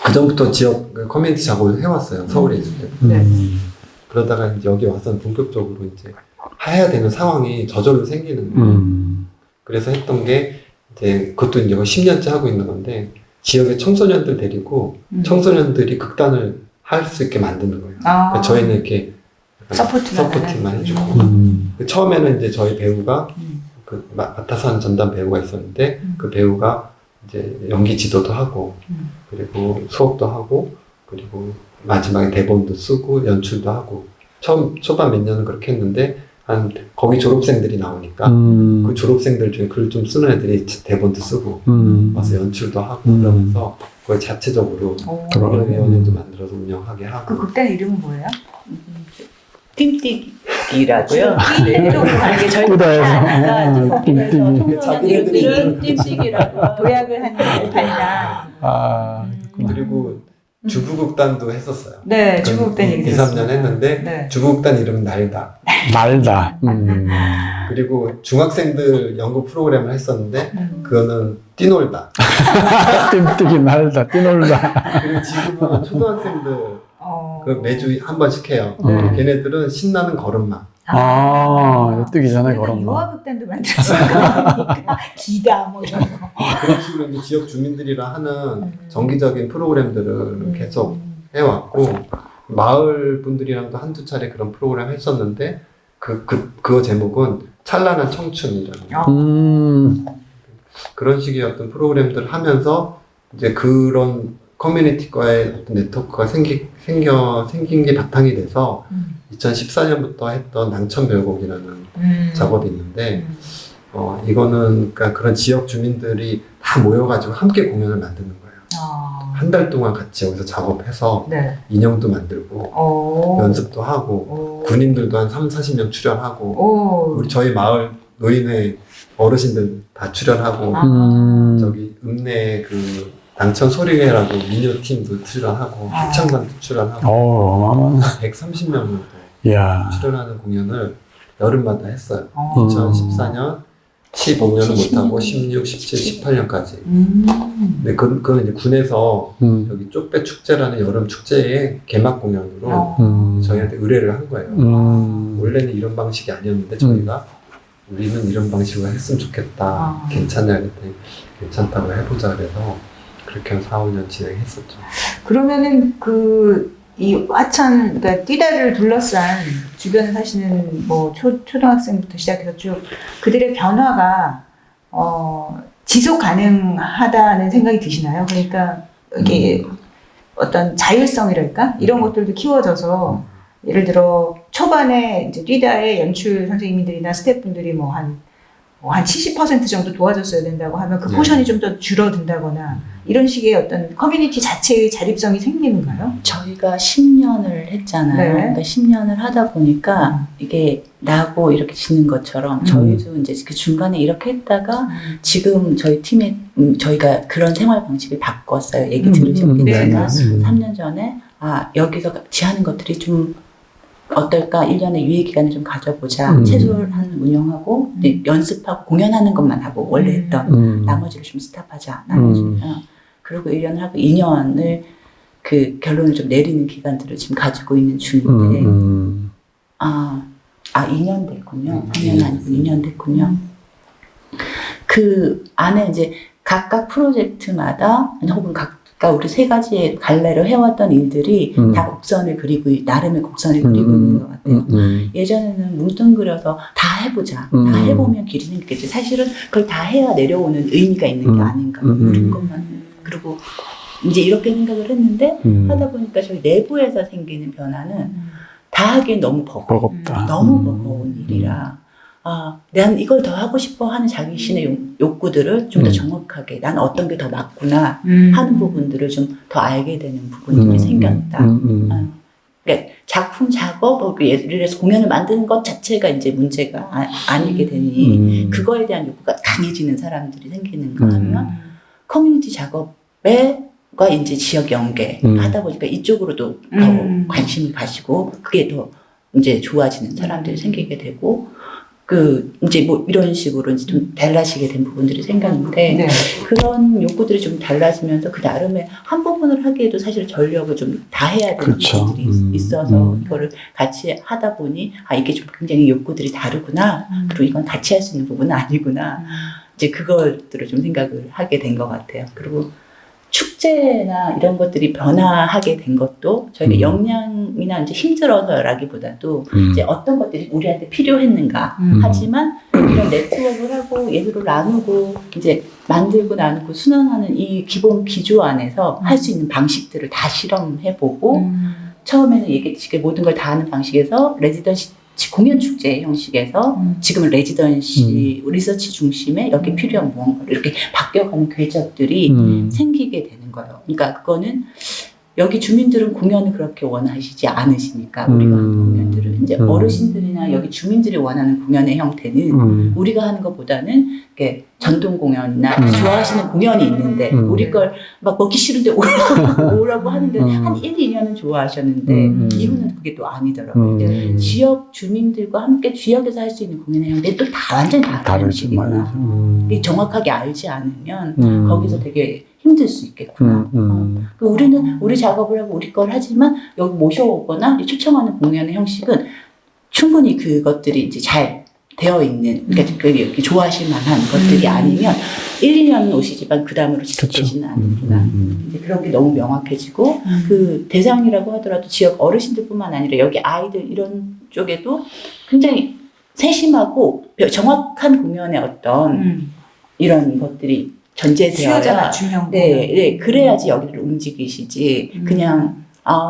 그 전부터 지역 커뮤니티 작업을 해왔어요. 서울에 있을 때부터. 그러다가 이제 여기 와서는 본격적으로 이제 해야 되는 상황이 저절로 생기는 거예요. 그래서 했던 게 이제 그것도 이제 10년째 하고 있는 건데, 지역의 청소년들 데리고 청소년들이 극단을 할 수 있게 만드는 거예요. 그러니까 저희는 이렇게 서포팅만 해주고 처음에는 이제 저희 배우가 그 맡아서 하는 전담 배우가 있었는데 그 배우가 이제 연기 지도도 하고 그리고 수업도 하고 그리고 마지막에 대본도 쓰고 연출도 하고 초반 몇 년은 그렇게 했는데 거기 졸업생들이 나오니까 그 졸업생들 중에 글 좀 쓰는 애들이 대본도 쓰고 와서 연출도 하고 그러면서 그걸 자체적으로 위원회도 만들어서 운영하게 하고. 그 극단 이름은 뭐예요? 띵뛰기라고요. 띵뛰기. 띵뛰기라고 도약을 하는 발단. 그리고 주부극단도 했었어요. 네, 주부극단 얘기 2, 3년 했는데 네. 주부극단 이름은 날다. 날다. 그리고 중학생들 연구 프로그램을 했었는데 그거는 뛰놀다. 띵뛰기 날다. 뛰놀다. 그리고 지금은 초등학생들 그 매주 한 번씩 해요. 걔네들은 신나는 걸음마. 뛰기 전에 걸었나. 유아극단도 만들었으니까 기다 뭐 이런 거. 그런 식으로 이제 지역 주민들이랑 하는 정기적인 프로그램들을 계속 해왔고, 마을 분들이랑도 한두 차례 그런 프로그램 했었는데 그 제목은 찬란한 청춘이라는 그런 식의 어떤 프로그램들을 하면서 이제 그런 커뮤니티과의 어떤 네트워크가 생긴 게 바탕이 돼서 2014년부터 했던 낭천별곡이라는 작업이 있는데 이거는 그러니까 그런 지역 주민들이 다 모여가지고 함께 공연을 만드는 거예요. 한 달 동안 같이 여기서 작업해서 네. 인형도 만들고 연습도 하고 군인들도 한 30-40명 출연하고 우리 저희 마을 노인회 어르신들 다 출연하고 저기 읍내 그 낭천 소리회라고 미녀 팀도 출연하고 합창단도 출연하고 어마어마한. 130명 정도 이야. 출연하는 공연을 여름마다 했어요. 2014년 15년은 못하고 16, 17, 18년까지. 근데 그건 이제 군에서 여기 쪽배 축제라는 여름 축제의 개막 공연으로 저희한테 의뢰를 한 거예요. 원래는 이런 방식이 아니었는데 저희가 우리는 이런 방식으로 했으면 좋겠다. 괜찮냐 그랬더니 괜찮다고 해보자 그래서 그렇게 한 4, 5년 진행했었죠. 그러면은 이 화천, 그러니까 띠다를 둘러싼 주변에 사시는 뭐 초등학생부터 시작해서 쭉 그들의 변화가 지속 가능하다는 생각이 드시나요? 그러니까 이게 어떤 자율성이랄까 이런 것들도 키워져서 예를 들어 초반에 이제 띠다의 연출 선생님들이나 스태프분들이 한 70% 정도 도와줬어야 된다고 하면 그 포션이 좀 더 줄어든다거나 이런 식의 어떤 커뮤니티 자체의 자립성이 생기는가요? 저희가 10년을 했잖아요. 네. 그러니까 10년을 하다 보니까 이게 나고 이렇게 짓는 것처럼 저희도 이제 그 중간에 이렇게 했다가 지금 저희 팀에 저희가 그런 생활 방식을 바꿨어요. 얘기 들으셨겠지만 3년 전에 여기서 하는 것들이 좀 어떨까? 1년의 유예기간을 좀 가져보자. 채소를 운영하고 연습하고 공연하는 것만 하고 원래 했던 나머지를 좀 스탑하자. 그리고 1년을 하고 2년을 그 결론을 좀 내리는 기간들을 지금 가지고 있는 중인데 2년 됐군요. 3년 아니고 2년 됐군요. 그 안에 이제 각각 프로젝트마다 혹은 각각 우리 세 가지의 갈래로 해왔던 일들이 다 곡선을 그리고 나름의 곡선을 그리고 있는 것 같아요. 예전에는 뭉뚱그려서 다 해보자. 다 해보면 길이 생기겠지. 사실은 그걸 다 해야 내려오는 의미가 있는 게 아닌가. 우리 것만. 그리고 이제 이렇게 생각을 했는데 하다 보니까 저희 내부에서 생기는 변화는 다 하기엔 너무 버겁다. 너무 버거운 일이라 난 이걸 더 하고 싶어 하는 자기신의 욕구들을 좀 더 정확하게 난 어떤 게 더 맞구나 하는 부분들을 좀 더 알게 되는 부분들이 생겼다. 그러니까 작품 작업, 예를 들어서 공연을 만드는 것 자체가 이제 문제가 아니게 되니 그거에 대한 욕구가 강해지는 사람들이 생기는가 하면 커뮤니티 작업과 이제 지역 연계 하다 보니까 이쪽으로도 더 관심을 가지고 그게 더 이제 좋아지는 사람들이 생기게 되고 이제 뭐 이런 식으로 이제 좀 달라지게 된 부분들이 생겼는데 네. 그런 욕구들이 좀 달라지면서 그 나름의 한 부분을 하기에도 사실 전력을 좀 다해야 되는 그렇죠. 부분들이 있어서 이거를 같이 하다 보니 이게 좀 굉장히 욕구들이 다르구나 그리고 이건 같이 할 수 있는 부분은 아니구나 이제 그것들을 좀 생각을 하게 된 것 같아요. 그리고 축제나 이런 것들이 변화하게 된 것도 저희가 역량이나 이제 힘들어서라기보다도 이제 어떤 것들이 우리한테 필요했는가 하지만 이런 네트워크를 하고 예술을 나누고 이제 만들고 나누고 순환하는 이 기본 기조 안에서 할 수 있는 방식들을 다 실험해보고 처음에는 얘기했듯이 모든 걸 다 하는 방식에서 레지던시 공연 축제 형식에서 지금은 레지던시 리서치 중심의 여기 필요한 무언가를 이렇게 바뀌어가는 궤적들이 생기게 되는 거예요. 그러니까 그거는 여기 주민들은 공연을 그렇게 원하시지 않으시니까 우리가 하는 공연들은 이제 어르신들이나 여기 주민들이 원하는 공연의 형태는 우리가 하는 것보다는 이렇게 전통 공연이나 좋아하시는 공연이 있는데 우리 걸 막 먹기 싫은데 오라고 하는데 한 1, 2년은 좋아하셨는데 이후는 그게 또 아니더라고요. 지역 주민들과 함께 지역에서 할 수 있는 공연의 형태는 또 다 완전히 다른 식이구나. 정확하게 알지 않으면 거기서 되게 힘들 수 있겠구나. 우리는 우리 작업을 하고 우리 걸 하지만 여기 모셔오거나 초청하는 공연의 형식은 충분히 그것들이 이제 잘 되어 있는, 그러니까 이렇게 좋아하실 만한 것들이 아니면 1, 2년은 오시지만 그 다음으로 지속되지는 않는구나. 이제 그런 게 너무 명확해지고 그 대상이라고 하더라도 지역 어르신들뿐만 아니라 여기 아이들 이런 쪽에도 굉장히 세심하고 정확한 공연의 어떤 이런 것들이 전제되어야 수요자 맞춤형 네, 그래야지 여기를 움직이시지. 그냥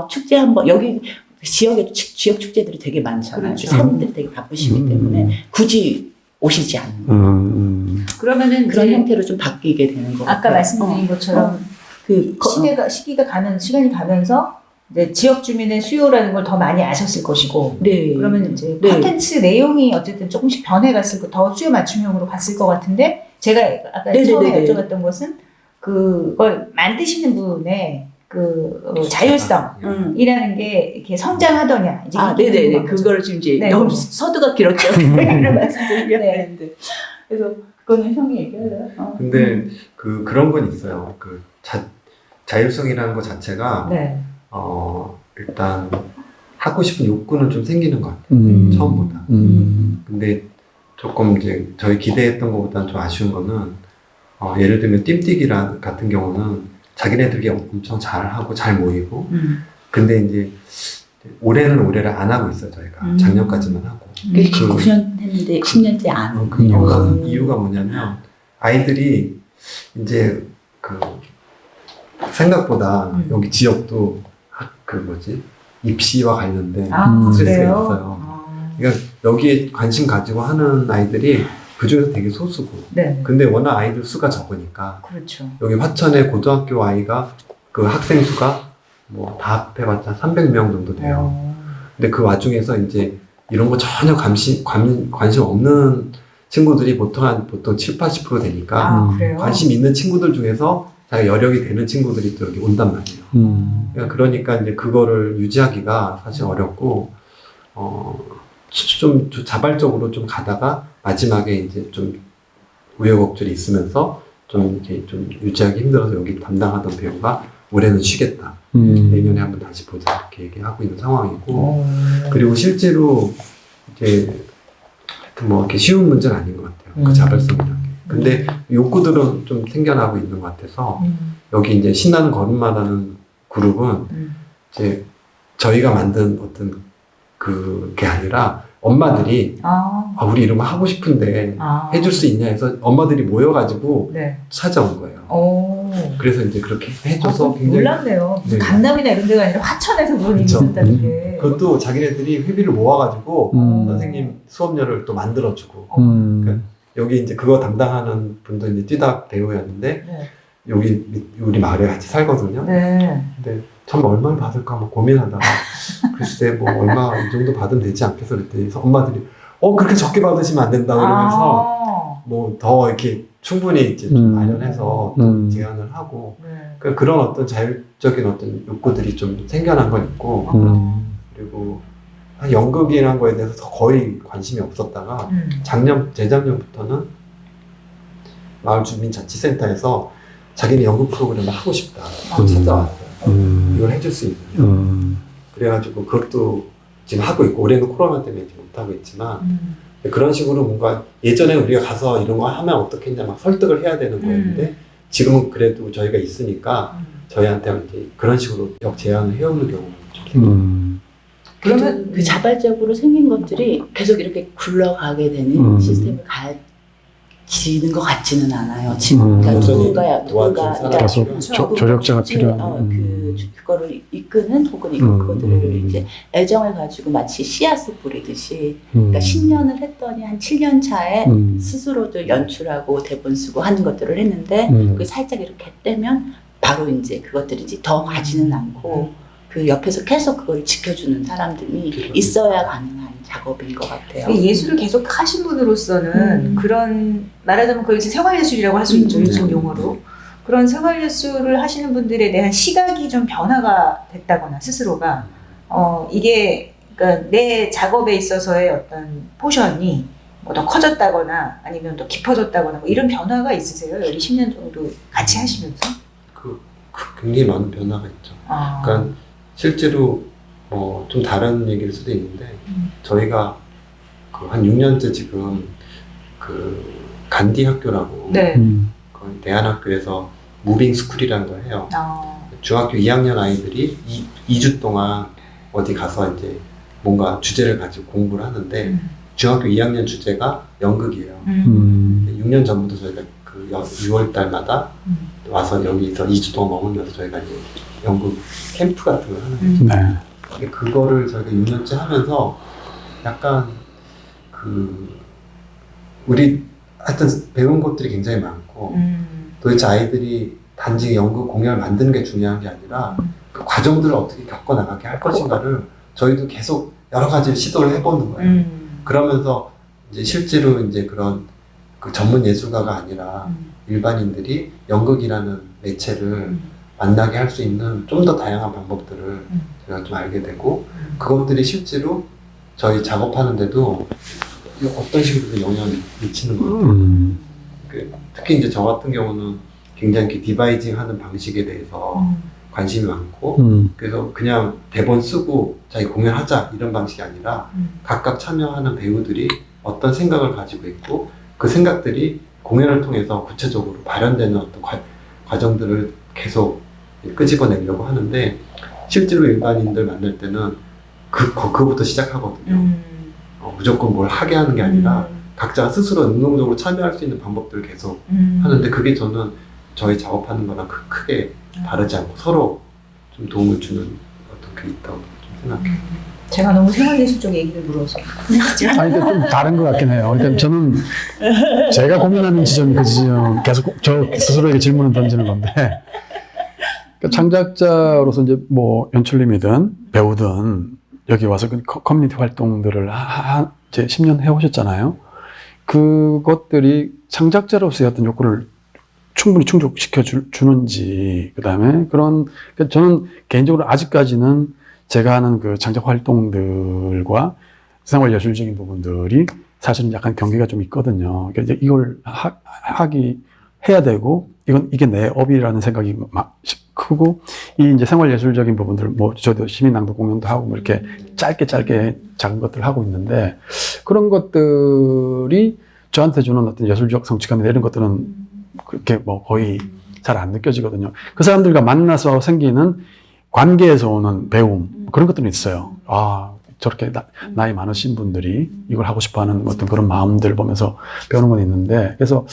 축제 한번 여기 지역에 지역 축제들이 되게 많잖아요. 그렇죠. 사람들이 되게 바쁘시기 때문에 굳이 오시지 않는 그러면은 그런 이제 형태로 좀 바뀌게 되는 거 같아요. 아까 말씀드린 것처럼 시간이 가면서 이제 지역 주민의 수요라는 걸 더 많이 아셨을 것이고, 네. 그러면 이제 네. 콘텐츠 내용이 어쨌든 조금씩 변해갔을 거, 더 수요 맞춤형으로 갔을 것 같은데, 제가 아까 네네네네. 처음에 여쭤봤던 것은 그걸 만드시는 분의 자율성이라는 게 이렇게 성장하더냐. 이제 네네네. 그거를 지금 이제 네. 너무 서두가 길었죠. 그런 말씀드리려고 네. 했는데. 그래서 그거는 형이 얘기할래요? 근데 그런 건 있어요. 자율성이라는 것 자체가 네. 일단 하고 싶은 욕구는 좀 생기는 것 같아요. 처음보다. 근데 조금 이제 저희 기대했던 것보다는 좀 아쉬운 거는 예를 들면 뜀뛰기 같은 경우는 자기네들이 엄청 잘하고 잘 모이고 근데 이제 올해는 올해를 안 하고 있어요. 저희가 작년까지만 하고 9년 했는데 10년째 안 하고 그 이유가 뭐냐면 아이들이 이제 생각보다 여기 지역도 입시와 관련된 스트레스가 그래요? 있어요. 그러니까 여기에 관심 가지고 하는 아이들이 그중에서 되게 소수고 네. 근데 워낙 아이들 수가 적으니까 그렇죠. 여기 화천에 고등학교 아이가 그 학생 수가 뭐 다 합해봤자 300명 정도 돼요. 근데 그 와중에서 이제 이런 거 전혀 관심 없는 친구들이 보통 7, 80% 되니까 그래요? 관심 있는 친구들 중에서 자기가 여력이 되는 친구들이 또 여기 온단 말이에요. 그러니까 이제 그거를 유지하기가 사실 어렵고 좀 자발적으로 좀 가다가 마지막에 이제 좀 우여곡절이 있으면서 좀 이렇게 좀 유지하기 힘들어서 여기 담당하던 배우가 올해는 쉬겠다. 내년에 한번 다시 보자 이렇게 얘기하고 있는 상황이고 그리고 실제로 이제 하여튼 뭐 이렇게 쉬운 문제는 아닌 것 같아요. 그 자발성이라는 게. 근데 욕구들은 좀 생겨나고 있는 것 같아서 여기 이제 신나는 걸음마라는 그룹은 이제 저희가 만든 어떤 그게 아니라 엄마들이 우리 이런 거 하고 싶은데 해줄 수 있냐 해서 엄마들이 모여가지고 네. 찾아온 거예요. 그래서 이제 그렇게 해줘서 굉장히 몰랐네요. 무슨 네. 강남이나 이런 데가 아니라 화천에서 그런 일이 그쵸. 있었다는 게. 그것도 자기네들이 회비를 모아가지고 선생님 수업료를 또 만들어주고 그러니까 여기 이제 그거 담당하는 분도 이제 띠닥 배우였는데 네. 여기 우리 마을에 같이 살거든요. 네. 근데 정말 얼마를 받을까 뭐 고민하다가 글쎄 뭐 얼마 이 정도 받으면 되지 않겠어 그랬더니 그래서 엄마들이 그렇게 적게 받으시면 안 된다 그러면서 뭐 더 이렇게 충분히 이제 좀 마련해서 또 제안을 하고 그러니까 그런 어떤 자율적인 어떤 욕구들이 좀 생겨난 건 있고 그리고 연극이라는 거에 대해서 거의 관심이 없었다가 재작년부터는 마을주민자치센터에서 자기는 연극 프로그램을 하고 싶다 찾아왔어요. 이걸 해줄 수 있느냐. 그래가지고 그것도 지금 하고 있고 올해는 코로나 때문에 못하고 있지만 그런 식으로 뭔가 예전에 우리가 가서 이런 거 하면 어떻겠냐 막 설득을 해야 되는 거였는데 지금은 그래도 저희가 있으니까 저희한테 이제 그런 식으로 제안을 해오는 경우가 좀 그러면 그 자발적으로 생긴 것들이 계속 이렇게 굴러가게 되는 시스템을 가지는 것 같지는 않아요. 지금 그러니까 누군가 계속 조력자가 필요한. 그거를 이끄는 혹은 그것들을 이제 애정을 가지고 마치 씨앗을 뿌리듯이 그러니까 10년을 했더니 한 7년 차에 스스로도 연출하고 대본 쓰고 하는 것들을 했는데 그게 살짝 이렇게 떼면 바로 이제 그것들이 이제 더 가지는 않고 그 옆에서 계속 그걸 지켜주는 사람들이 있어야 가능한 작업인 것 같아요. 예술을 계속 하신 분으로서는 그런 말하자면 그걸 이제 생활예술이라고 할 수 있죠. 요즘 용어로. 그런 생활예술을 하시는 분들에 대한 시각이 좀 변화가 됐다거나 스스로가 이게 그러니까 내 작업에 있어서의 어떤 포션이 뭐 더 커졌다거나 아니면 더 깊어졌다거나 뭐 이런 변화가 있으세요? 여기 10년 정도 같이 하시면서? 굉장히 많은 변화가 있죠. 그러니까 실제로 뭐 좀 다른 얘기일 수도 있는데 저희가 그 한 6년째 지금 그 간디 학교라고 그 대안학교에서 무빙 스쿨이라는 걸 해요. 중학교 2학년 아이들이 2주 동안 어디 가서 이제 뭔가 주제를 가지고 공부를 하는데 중학교 2학년 주제가 연극이에요. 6년 전부터 저희가 그 6월 달마다 와서 여기서 2주 동안 머물면서 저희가 이제 연극 캠프 같은 걸 하는 거죠. 근데 그거를 저희가 6년째 하면서 약간 우리 하여튼 배운 것들이 굉장히 많고 도대체 아이들이 단지 연극 공연을 만드는 게 중요한 게 아니라 그 과정들을 어떻게 겪어나가게 할 것인가를 저희도 계속 여러 가지 시도를 해보는 거예요. 그러면서 이제 실제로 이제 그런 그 전문 예술가가 아니라 일반인들이 연극이라는 매체를 만나게 할 수 있는 좀 더 다양한 방법들을 제가 좀 알게 되고 그것들이 실제로 저희 작업하는데도 어떤 식으로 영향을 미치는 것 같아요. 특히 이제 저 같은 경우는 굉장히 이렇게 디바이징 하는 방식에 대해서 관심이 많고 그래서 그냥 대본 쓰고 자기 공연하자 이런 방식이 아니라 각각 참여하는 배우들이 어떤 생각을 가지고 있고 그 생각들이 공연을 통해서 구체적으로 발현되는 어떤 과정들을 계속 끄집어내려고 하는데 실제로 일반인들 만날 때는 그거부터 시작하거든요. 무조건 뭘 하게 하는 게 아니라 각자 스스로 능동적으로 참여할 수 있는 방법들을 계속 하는데 그게 저는 저희 작업하는 거랑 크게 다르지 않고 서로 좀 도움을 주는 어떤 게 있다고 좀 생각해요. 제가 너무 생활예술 쪽 얘기를 물어서. 아니, 근데 좀 다른 것 같긴 해요. 그러니까 저는 제가 고민하는 지점이 그 지점, 계속 저 스스로에게 질문을 던지는 건데, 그러니까 창작자로서 이제 뭐 연출님이든 배우든 여기 와서 그 커뮤니티 활동들을 이제 10년 해오셨잖아요. 그것들이 창작자로서의 어떤 욕구를 충분히 충족시켜 주는지, 그 다음에 그러니까 저는 개인적으로 아직까지는 제가 하는 그 창작 활동들과 생활 예술적인 부분들이 사실은 약간 경계가 좀 있거든요. 그러니까 이제 이걸 해야 되고, 이게 내 업이라는 생각이 막 크고, 이 이제 생활 예술적인 부분들, 뭐, 저도 시민낭독 공연도 하고, 뭐 이렇게 짧게 작은 것들 하고 있는데, 그런 것들이 저한테 주는 어떤 예술적 성취감이나 이런 것들은 그렇게 뭐 거의 잘 안 느껴지거든요. 그 사람들과 만나서 생기는 관계에서 오는 배움, 그런 것들은 있어요. 저렇게 나이 많으신 분들이 이걸 하고 싶어 하는 어떤 그런 마음들 보면서 배우는 건 있는데, 그래서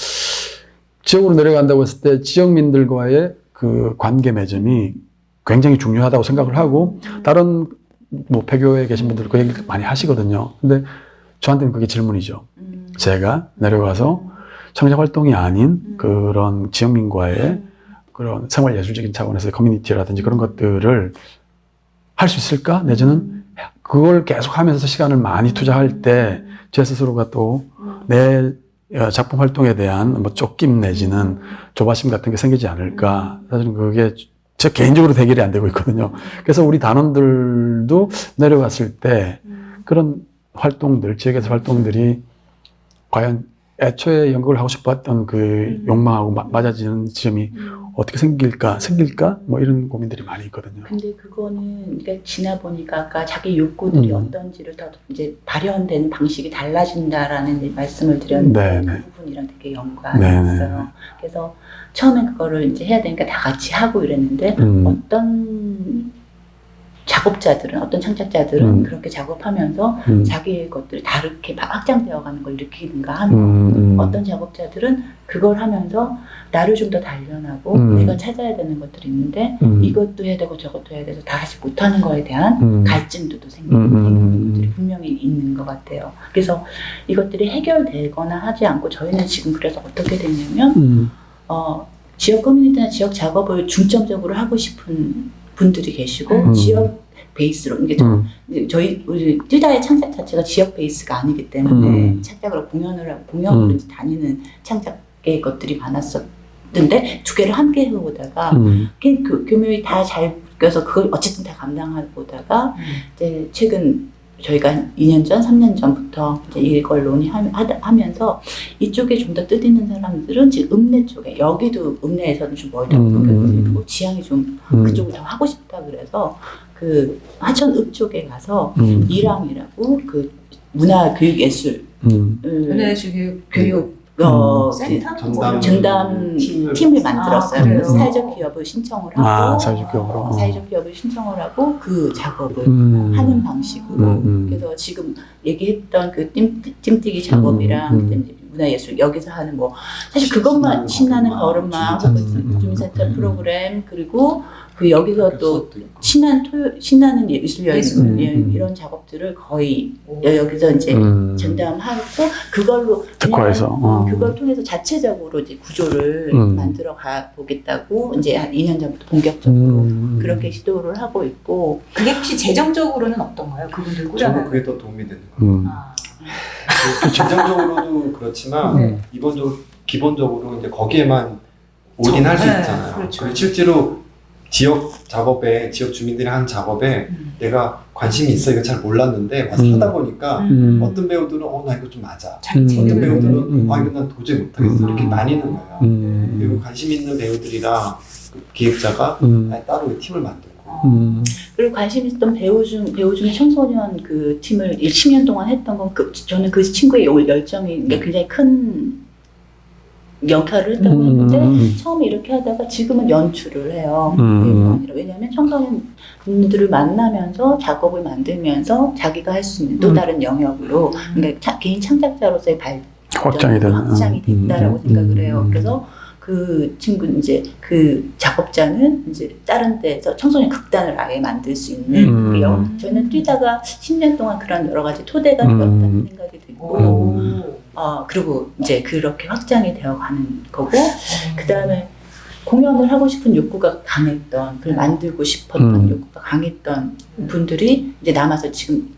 지역으로 내려간다고 했을 때 지역민들과의 그 관계 맺음이 굉장히 중요하다고 생각을 하고, 다른 뭐 폐교에 계신 분들 그 얘기 많이 하시거든요. 근데 저한테는 그게 질문이죠. 제가 내려가서 창작 활동이 아닌 그런 지역민과의 그런 생활 예술적인 차원에서 커뮤니티라든지 그런 것들을 할 수 있을까? 내지는 그걸 계속 하면서 시간을 많이 투자할 때 제 스스로가 또 내 작품 활동에 대한 뭐 쫓김 내지는 조바심 같은 게 생기지 않을까. 사실은 그게 제 개인적으로 해결이 안 되고 있거든요. 그래서 우리 단원들도 내려갔을 때 그런 활동들, 지역에서 활동들이 과연 애초에 연극을 하고 싶었던 그 욕망하고 맞아지는 지점이 어떻게 생길까? 뭐 이런 고민들이 많이 있거든요. 근데 그거는 그러니까 지나 보니까 아까 자기 욕구들이 어떤지를 더 이제 발현되는 방식이 달라진다라는 말씀을 드렸는데 네네. 그 부분이랑 되게 연관이 네네. 있어요. 그래서 처음에 그거를 이제 해야 되니까 다 같이 하고 이랬는데 어떤 작업자들은 어떤 창작자들은 그렇게 작업하면서 자기의 것들이 다르게 확장되어 가는 걸 느끼는가 하면 어떤 작업자들은 그걸 하면서 나를 좀 더 단련하고 내가 찾아야 되는 것들이 있는데 이것도 해야 되고 저것도 해야 돼서 다 하지 못하는 거에 대한 갈증도 또 생기는 부분들이 분명히 있는 것 같아요. 그래서 이것들이 해결되거나 하지 않고 저희는 지금 그래서 어떻게 됐냐면 지역 커뮤니티나 지역 작업을 중점적으로 하고 싶은 분들이 계시고 지역 베이스로 이게 저희 띠다의 창작 자체가 지역 베이스가 아니기 때문에 창작으로 공연을 하고 공연으로 이제 다니는 창작의 것들이 많았었는데 두 개를 함께 해보다가 그 교묘히 다 잘 껴서 그걸 어쨌든 다 감당하고 보다가 이제 최근 저희가 2년 전, 3년 전부터 이제 이걸 논의하면서 이쪽에 좀 더 뜻있는 사람들은 지금 읍내 쪽에, 여기도 읍내에서는 좀 멀다고 생각되고 지향이 좀 그쪽을 더 하고 싶다 그래서 그 하천읍 쪽에 가서 이랑이라고 그 문화교육예술 교육 전담 팀을 만들었어요. 그래서 사회적 기업을 신청을 하고 사회적 기업을 신청을 하고 그 작업을 하는 방식으로 그래서 지금 얘기했던 그 띵뛰기 작업이랑 문화예술 여기서 하는 뭐 사실 그것만 신나는 걸음마 혹은 주민센터 프로그램 그리고 그 여기서 또 신나는 예술 여행 이런 작업들을 거의 여기서 이제 전담하고 그걸로 특화해서 그걸 통해서 자체적으로 이제 구조를 만들어 가 보겠다고 이제 한 2년 전부터 본격적으로 그렇게 시도를 하고 있고 그게 혹시 재정적으로는 어떤가요? 그분들 저는 꾸려나가는 그게 더 도움이 되는 거예요. 재정적으로도 그렇지만 기본적으로 이제 거기에만 올인할 수 있잖아요. 그렇죠. 그리고 실제로 지역 작업에 지역 주민들이 한 작업에 내가 관심이 있어 이거 잘 몰랐는데 와서 하다 보니까 어떤 배우들은 나 이거 좀 맞아. 어떤 배우들은 이거 난 도저히 못하겠어. 이렇게 나뉘는 거예요. 그리고 관심 있는 배우들이랑 그 기획자가 따로 팀을 만들고. 그리고 관심 있었던 배우 중에 청소년 그 팀을 10년 동안 했던 건 저는 그 친구의 열정이 굉장히 큰 역할을 했다고 했는데 처음에 이렇게 하다가 지금은 연출을 해요. 왜냐하면 청소년들을 만나면서 작업을 만들면서 자기가 할 수 있는 또 다른 영역으로 그러니까 개인 창작자로서의 확장이 됐다라고 생각을 해요. 그래서 그 친구는 이제 그 작업자는 이제 다른 데서 청소년 극단을 아예 만들 수 있는 저희는 뛰다가 10년 동안 그런 여러 가지 토대가 되었다는 생각이 들고 그리고 이제 그렇게 확장이 되어 가는 거고 그 다음에 공연을 하고 싶은 욕구가 강했던 그걸 만들고 싶었던 욕구가 강했던 분들이 이제 남아서 지금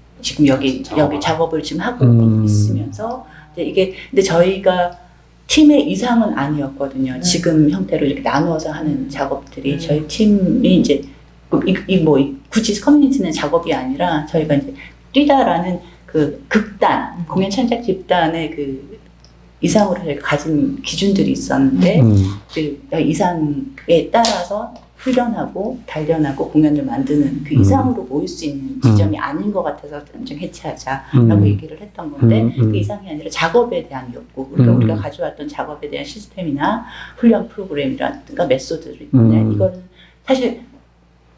여기 작업을 지금 하고 있으면서 이게 근데 저희가 팀의 이상은 아니었거든요. 지금 형태로 이렇게 나누어서 하는 작업들이 저희 팀이 이제 굳이 커뮤니티는 작업이 아니라 저희가 이제 뛰다라는 그 극단 공연 창작 집단의 그 이상으로 저희가 가진 기준들이 있었는데 그 이상에 따라서 훈련하고 단련하고 공연을 만드는 그 이상으로 모일 수 있는 지점이 아닌 것 같아서 좀 해체하자라고 얘기를 했던 건데 그 이상이 아니라 작업에 대한 욕구 그러니까 우리가 가져왔던 작업에 대한 시스템이나 훈련 프로그램이라든가 메소드를 있는데 이거는 사실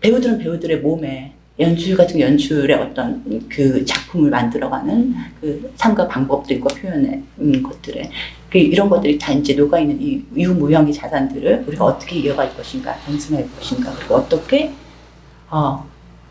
배우들은 배우들의 몸에 연출 같은 연출의 어떤 그 작품을 만들어가는 그 삶과 방법들과 표현의 것들에 이런 것들이 다 이제 녹아있는 이 유무형의 자산들을 우리가 어떻게 이어갈 것인가, 전승할 것인가, 그리고 어떻게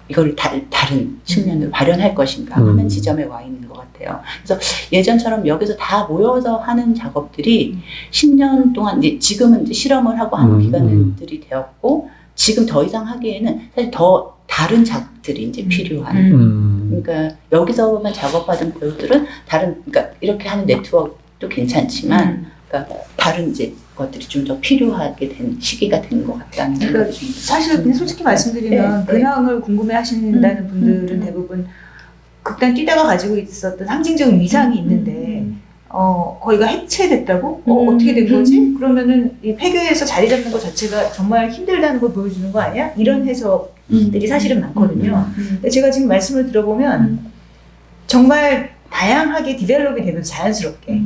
이걸 다른 측면으로 발현할 것인가 하는 지점에 와 있는 것 같아요. 그래서 예전처럼 여기서 다 모여서 하는 작업들이 10년 동안 이제 지금은 이제 실험을 하고 하는 기관들이 되었고 지금 더 이상 하기에는 사실 더 다른 작들이 이제 필요한. 그러니까 여기서만 작업하던 배우들은 다른 그러니까 이렇게 하는 네트워크도 괜찮지만 그러니까 다른 이제 것들이 좀 더 필요하게 된 시기가 된 것 같다는 생각이 좀 사실 그냥 솔직히 말씀드리면 네. 근황을 궁금해하신다는 분들은 대부분 극단 뛰다가 가지고 있었던 상징적인 위상이 있는데 거기가 해체됐다고? 어떻게 된 거지? 그러면은 이 폐교에서 자리 잡는 것 자체가 정말 힘들다는 걸 보여주는 거 아니야? 이런 해석들이 사실은 많거든요. 근데 제가 지금 말씀을 들어보면 정말 다양하게 디벨롭이 되면서 자연스럽게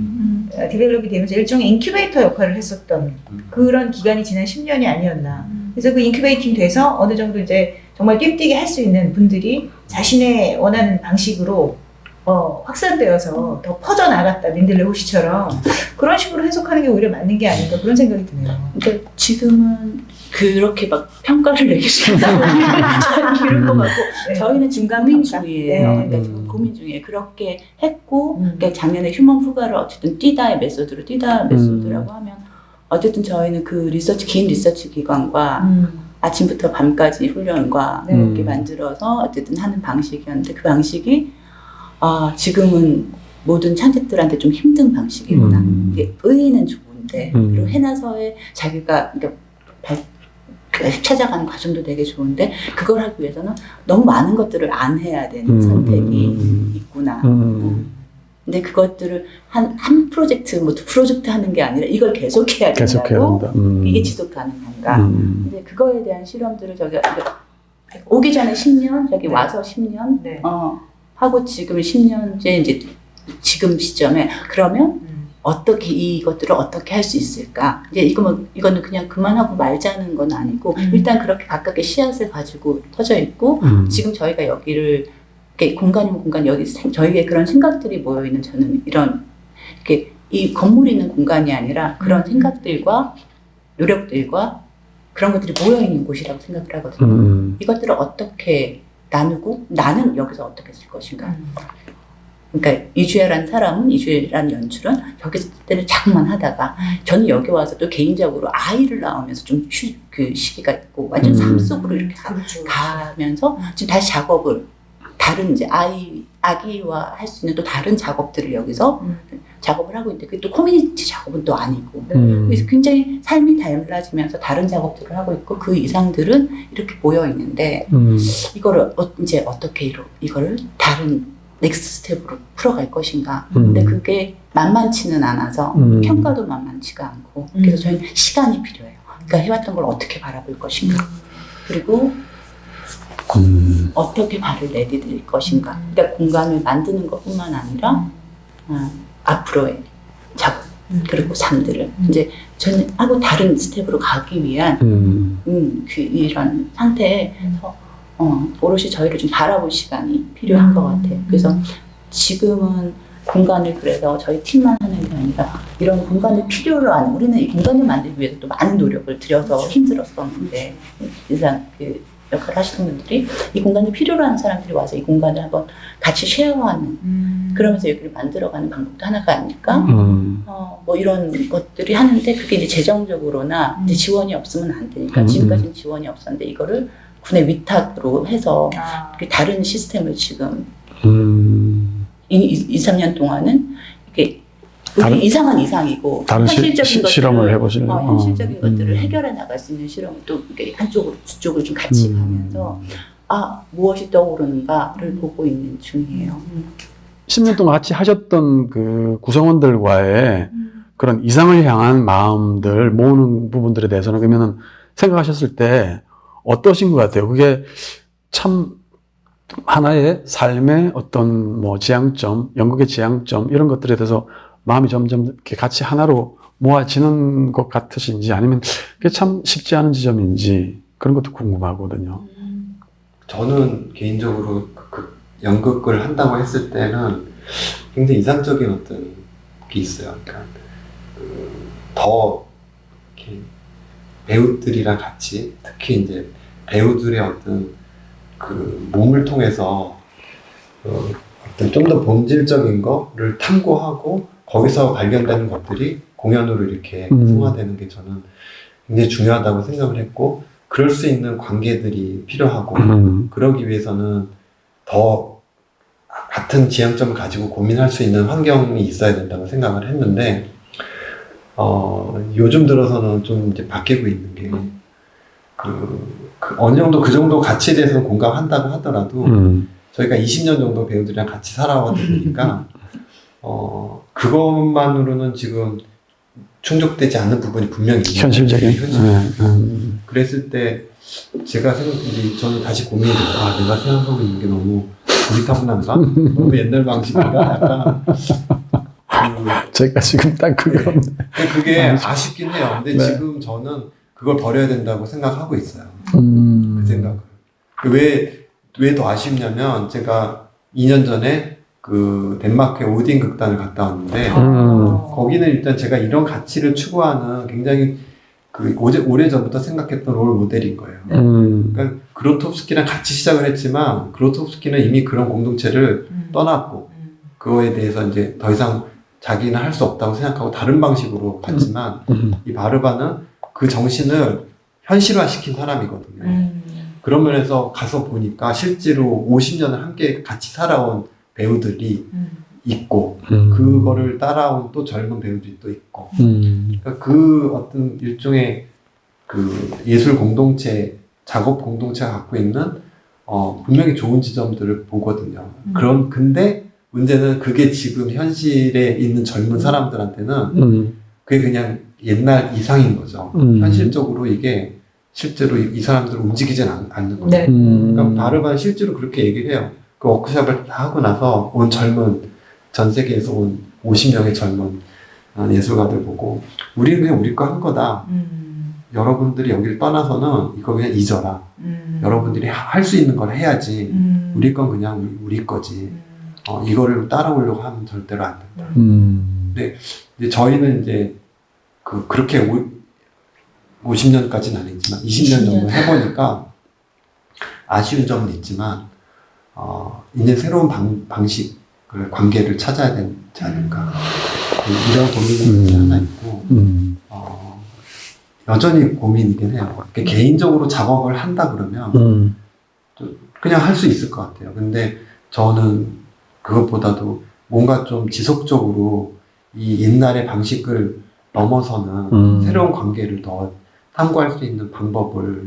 디벨롭이 되면서 일종의 인큐베이터 역할을 했었던 그런 기간이 지난 10년이 아니었나. 그래서 그 인큐베이팅 돼서 어느 정도 이제 정말 뛰뛰게 할 수 있는 분들이 자신의 원하는 방식으로 확산되어서 더 퍼져나갔다. 민들레 호시처럼 그런 식으로 해석하는 게 오히려 맞는 게 아닌가 그런 생각이 드네요. 그러니까 지금은 그렇게 막 평가를 내기 쉽다고 이럴 것 같고 네. 저희는 지금 고민 중이에요. 네. 그러니까 지금 고민 중이에요. 그렇게 했고 그러니까 작년에 휴먼 후가를 어쨌든 뛰다의 메소드라고 하면 어쨌든 저희는 그 긴 리서치 기관과 아침부터 밤까지 훈련과 이렇게 만들어서 어쨌든 하는 방식이었는데 그 방식이 지금은 모든 창작들한테 좀 힘든 방식이구나. 이게 의의는 좋은데 그리고 해나서에 자기가 그러니까 찾아가는 과정도 되게 좋은데 그걸 하기 위해서는 너무 많은 것들을 안 해야 되는 선택이 있구나. 근데 그것들을 한 프로젝트 뭐 두 프로젝트 하는 게 아니라 이걸 계속해야 된다고. 이게 지속 가능한가. 근데 그거에 대한 실험들을 오기 전에 10년 저기 와서 10년 하고 지금 10년째 이제 지금 시점에 그러면 어떻게 이것들을 어떻게 할 수 있을까? 이제 이거는 그냥 그만하고 말자는 건 아니고 일단 그렇게 각각의 씨앗을 가지고 터져 있고 지금 저희가 여기를 이렇게 공간이면 공간 여기 저희의 그런 생각들이 모여 있는 저는 이렇게 이 건물이 있는 공간이 아니라 그런 생각들과 노력들과 그런 것들이 모여 있는 곳이라고 생각을 하거든요. 이것들을 어떻게 나누고 나는 여기서 어떻게 쓸 것인가? 그러니까 이주혜라는 사람은 이주혜라는 연출은 여기서 때를 자꾸만 하다가 저는 여기 와서 또 개인적으로 아이를 낳으면서 좀 그 시기가 있고 완전 삶 속으로 이렇게 가면서 지금 다시 작업을 다른 이제 아기와 할 수 있는 또 다른 작업들을 여기서 작업을 하고 있는데 그게 또 커뮤니티 작업은 또 아니고 그래서 굉장히 삶이 달라지면서 다른 작업들을 하고 있고 그 이상들은 이렇게 모여 있는데 이거를 이제 어떻게 이거를 다른 넥스트 스텝으로 풀어갈 것인가. 근데 그게 만만치는 않아서 평가도 만만치가 않고 그래서 저희는 시간이 필요해요. 그러니까 해왔던 걸 어떻게 바라볼 것인가. 그리고 어떻게 발을 내디딜 것인가. 그러니까 공간을 만드는 것뿐만 아니라 앞으로의 작업 그리고 삶들을 이제 저는 하고 다른 스텝으로 가기 위한 이런 상태에서 오롯이 저희를 좀 바라볼 시간이 필요한 것 같아요. 그래서 지금은 공간을 그래서 저희 팀만 하는 게 아니라 이런 공간을 필요로 하는 우리는 이 공간을 만들기 위해서 또 많은 노력을 들여서 힘들었었는데 일단 그 역할을 하시는 분들이 이 공간을 필요로 하는 사람들이 와서 이 공간을 한번 같이 쉐어하는 그러면서 여기를 만들어가는 방법도 하나가 아닐까? 뭐 이런 것들이 하는데 그게 이제 재정적으로나 이제 지원이 없으면 안 되니까 지금까지는 지원이 없었는데 이거를 군의 위탁으로 해서 다른 시스템을 지금 2, 3년 동안은 이게 이상은 이상이고 다른 현실적인 실험을 해보실래요? 현실적인 것들을 해결해 나갈 수 있는 실험을 또 이렇게 한쪽으로 두쪽을 좀 같이 가면서 무엇이 떠오르는가를 보고 있는 중이에요. 10년 동안 같이 하셨던 그 구성원들과의 그런 이상을 향한 마음들 모으는 부분들에 대해서는 그러면은 생각하셨을 때 어떠신 것 같아요? 그게 참 하나의 삶의 어떤 뭐 지향점, 연극의 지향점 이런 것들에 대해서 마음이 점점 이렇게 같이 하나로 모아지는 것 같으신지 아니면 그게 참 쉽지 않은 지점인지 그런 것도 궁금하거든요. 저는 개인적으로 그 연극을 한다고 했을 때는 굉장히 이상적인 어떤 게 있어요. 그러니까 더 이렇게 배우들이랑 같이 특히 이제 배우들의 어떤 그 몸을 통해서 어떤 좀 더 본질적인 거를 탐구하고 거기서 발견되는 것들이 공연으로 이렇게 승화되는 게 저는 굉장히 중요하다고 생각을 했고, 그럴 수 있는 관계들이 필요하고 그러기 위해서는 더 같은 지향점을 가지고 고민할 수 있는 환경이 있어야 된다고 생각을 했는데, 요즘 들어서는 좀 이제 바뀌고 있는 게, 어느 정도 그 정도 가치에 대해서 공감한다고 하더라도, 저희가 20년 정도 배우들이랑 같이 살아왔다 보니까, 그것만으로는 지금 충족되지 않는 부분이 분명히 있는 현실적인. 그랬을 때, 저는 다시 고민이 돼요. 내가 생각하고 있는 게 너무 고리타분한가? 너무 옛날 방식인가? 약간. 제가 지금 딱 그거. 네. 근데 그게 아쉽긴 해요. 근데 지금 저는 그걸 버려야 된다고 생각하고 있어요. 그 생각을. 왜 더 아쉽냐면, 제가 2년 전에 그 덴마크의 오딘 극단을 갔다 왔는데, 거기는 일단 제가 이런 가치를 추구하는 굉장히 오래전부터 생각했던 롤 모델인 거예요. 그러니까 그로토프스키랑 같이 시작을 했지만, 그로토프스키는 이미 그런 공동체를 떠났고, 그거에 대해서 이제 더 이상 자기는 할 수 없다고 생각하고 다른 방식으로 갔지만, 이 바르바는 그 정신을 현실화시킨 사람이거든요. 그런 면에서 가서 보니까 실제로 50년을 함께 같이 살아온 배우들이 있고, 그거를 따라온 또 젊은 배우들이 또 있고, 그러니까 그 어떤 일종의 그 예술 공동체, 작업 공동체가 갖고 있는 분명히 좋은 지점들을 보거든요. 근데 문제는 그게 지금 현실에 있는 젊은 사람들한테는 그게 그냥 옛날 이상인 거죠. 현실적으로 이게 실제로 이 사람들을 움직이진 않는 거죠. 네. 그러니까 바르바는 실제로 그렇게 얘기를 해요. 그 워크숍을 다 하고 나서 전 세계에서 온 50명의 젊은 예술가들 보고, 우리는 그냥 우리 거 한 거다. 여러분들이 여기를 떠나서는 이거 그냥 잊어라. 여러분들이 할 수 있는 걸 해야지. 우리 건 그냥 우리 거지. 이거를 따라오려고 하면 절대로 안 된다. 근데 이제 저희는 이제 그렇게 50년까지는 아니지만 20년 정도 해보니까 아쉬운 점은 있지만, 이제 새로운 방식을, 관계를 찾아야 되지 않을까. 이런 고민이 하나 있고, 여전히 고민이긴 해요. 개인적으로 작업을 한다 그러면 그냥 할 수 있을 것 같아요. 근데 저는 그것보다도 뭔가 좀 지속적으로 이 옛날의 방식을 넘어서는 새로운 관계를 더 탐구할 수 있는 방법을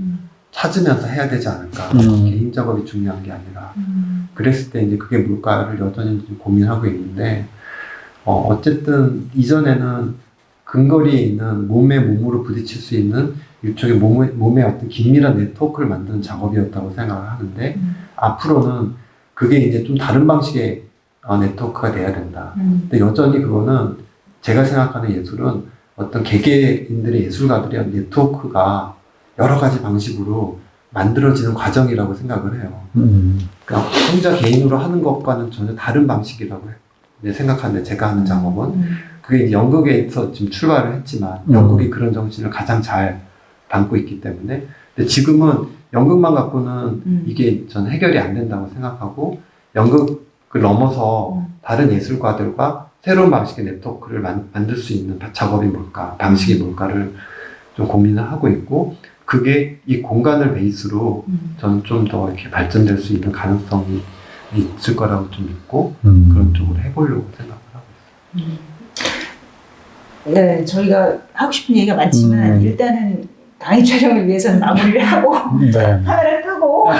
찾으면서 해야 되지 않을까. 개인 작업이 중요한 게 아니라. 그랬을 때 이제 그게 뭘까를 여전히 좀 고민하고 있는데, 어쨌든 이전에는 근거리에 있는 몸으로 부딪힐 수 있는 일종의 몸의 어떤 긴밀한 네트워크를 만드는 작업이었다고 생각을 하는데, 앞으로는 그게 이제 좀 다른 방식의 네트워크가 돼야 된다. 근데 여전히 그거는 제가 생각하는 예술은 어떤 개개인들의 예술가들의 네트워크가 여러 가지 방식으로 만들어지는 과정이라고 생각을 해요. 그러니까 혼자 개인으로 하는 것과는 전혀 다른 방식이라고 생각하는데, 제가 하는 작업은 그게 연극에서 지금 출발을 했지만, 연극이 그런 정신을 가장 잘 담고 있기 때문에, 근데 지금은 연극만 갖고는 이게 전 해결이 안 된다고 생각하고, 연극을 넘어서 다른 예술가들과 새로운 방식의 네트워크를 만들 수 있는 작업이 뭘까, 방식이 뭘까를 좀 고민을 하고 있고, 그게 이 공간을 베이스로 저는 좀 더 이렇게 발전될 수 있는 가능성이 있을 거라고 좀 믿고, 그런 쪽으로 해보려고 생각을 하고 있어요. 네, 저희가 하고 싶은 얘기가 많지만 일단은 강의 촬영을 위해서는 마무리를 하고 카메라 끄고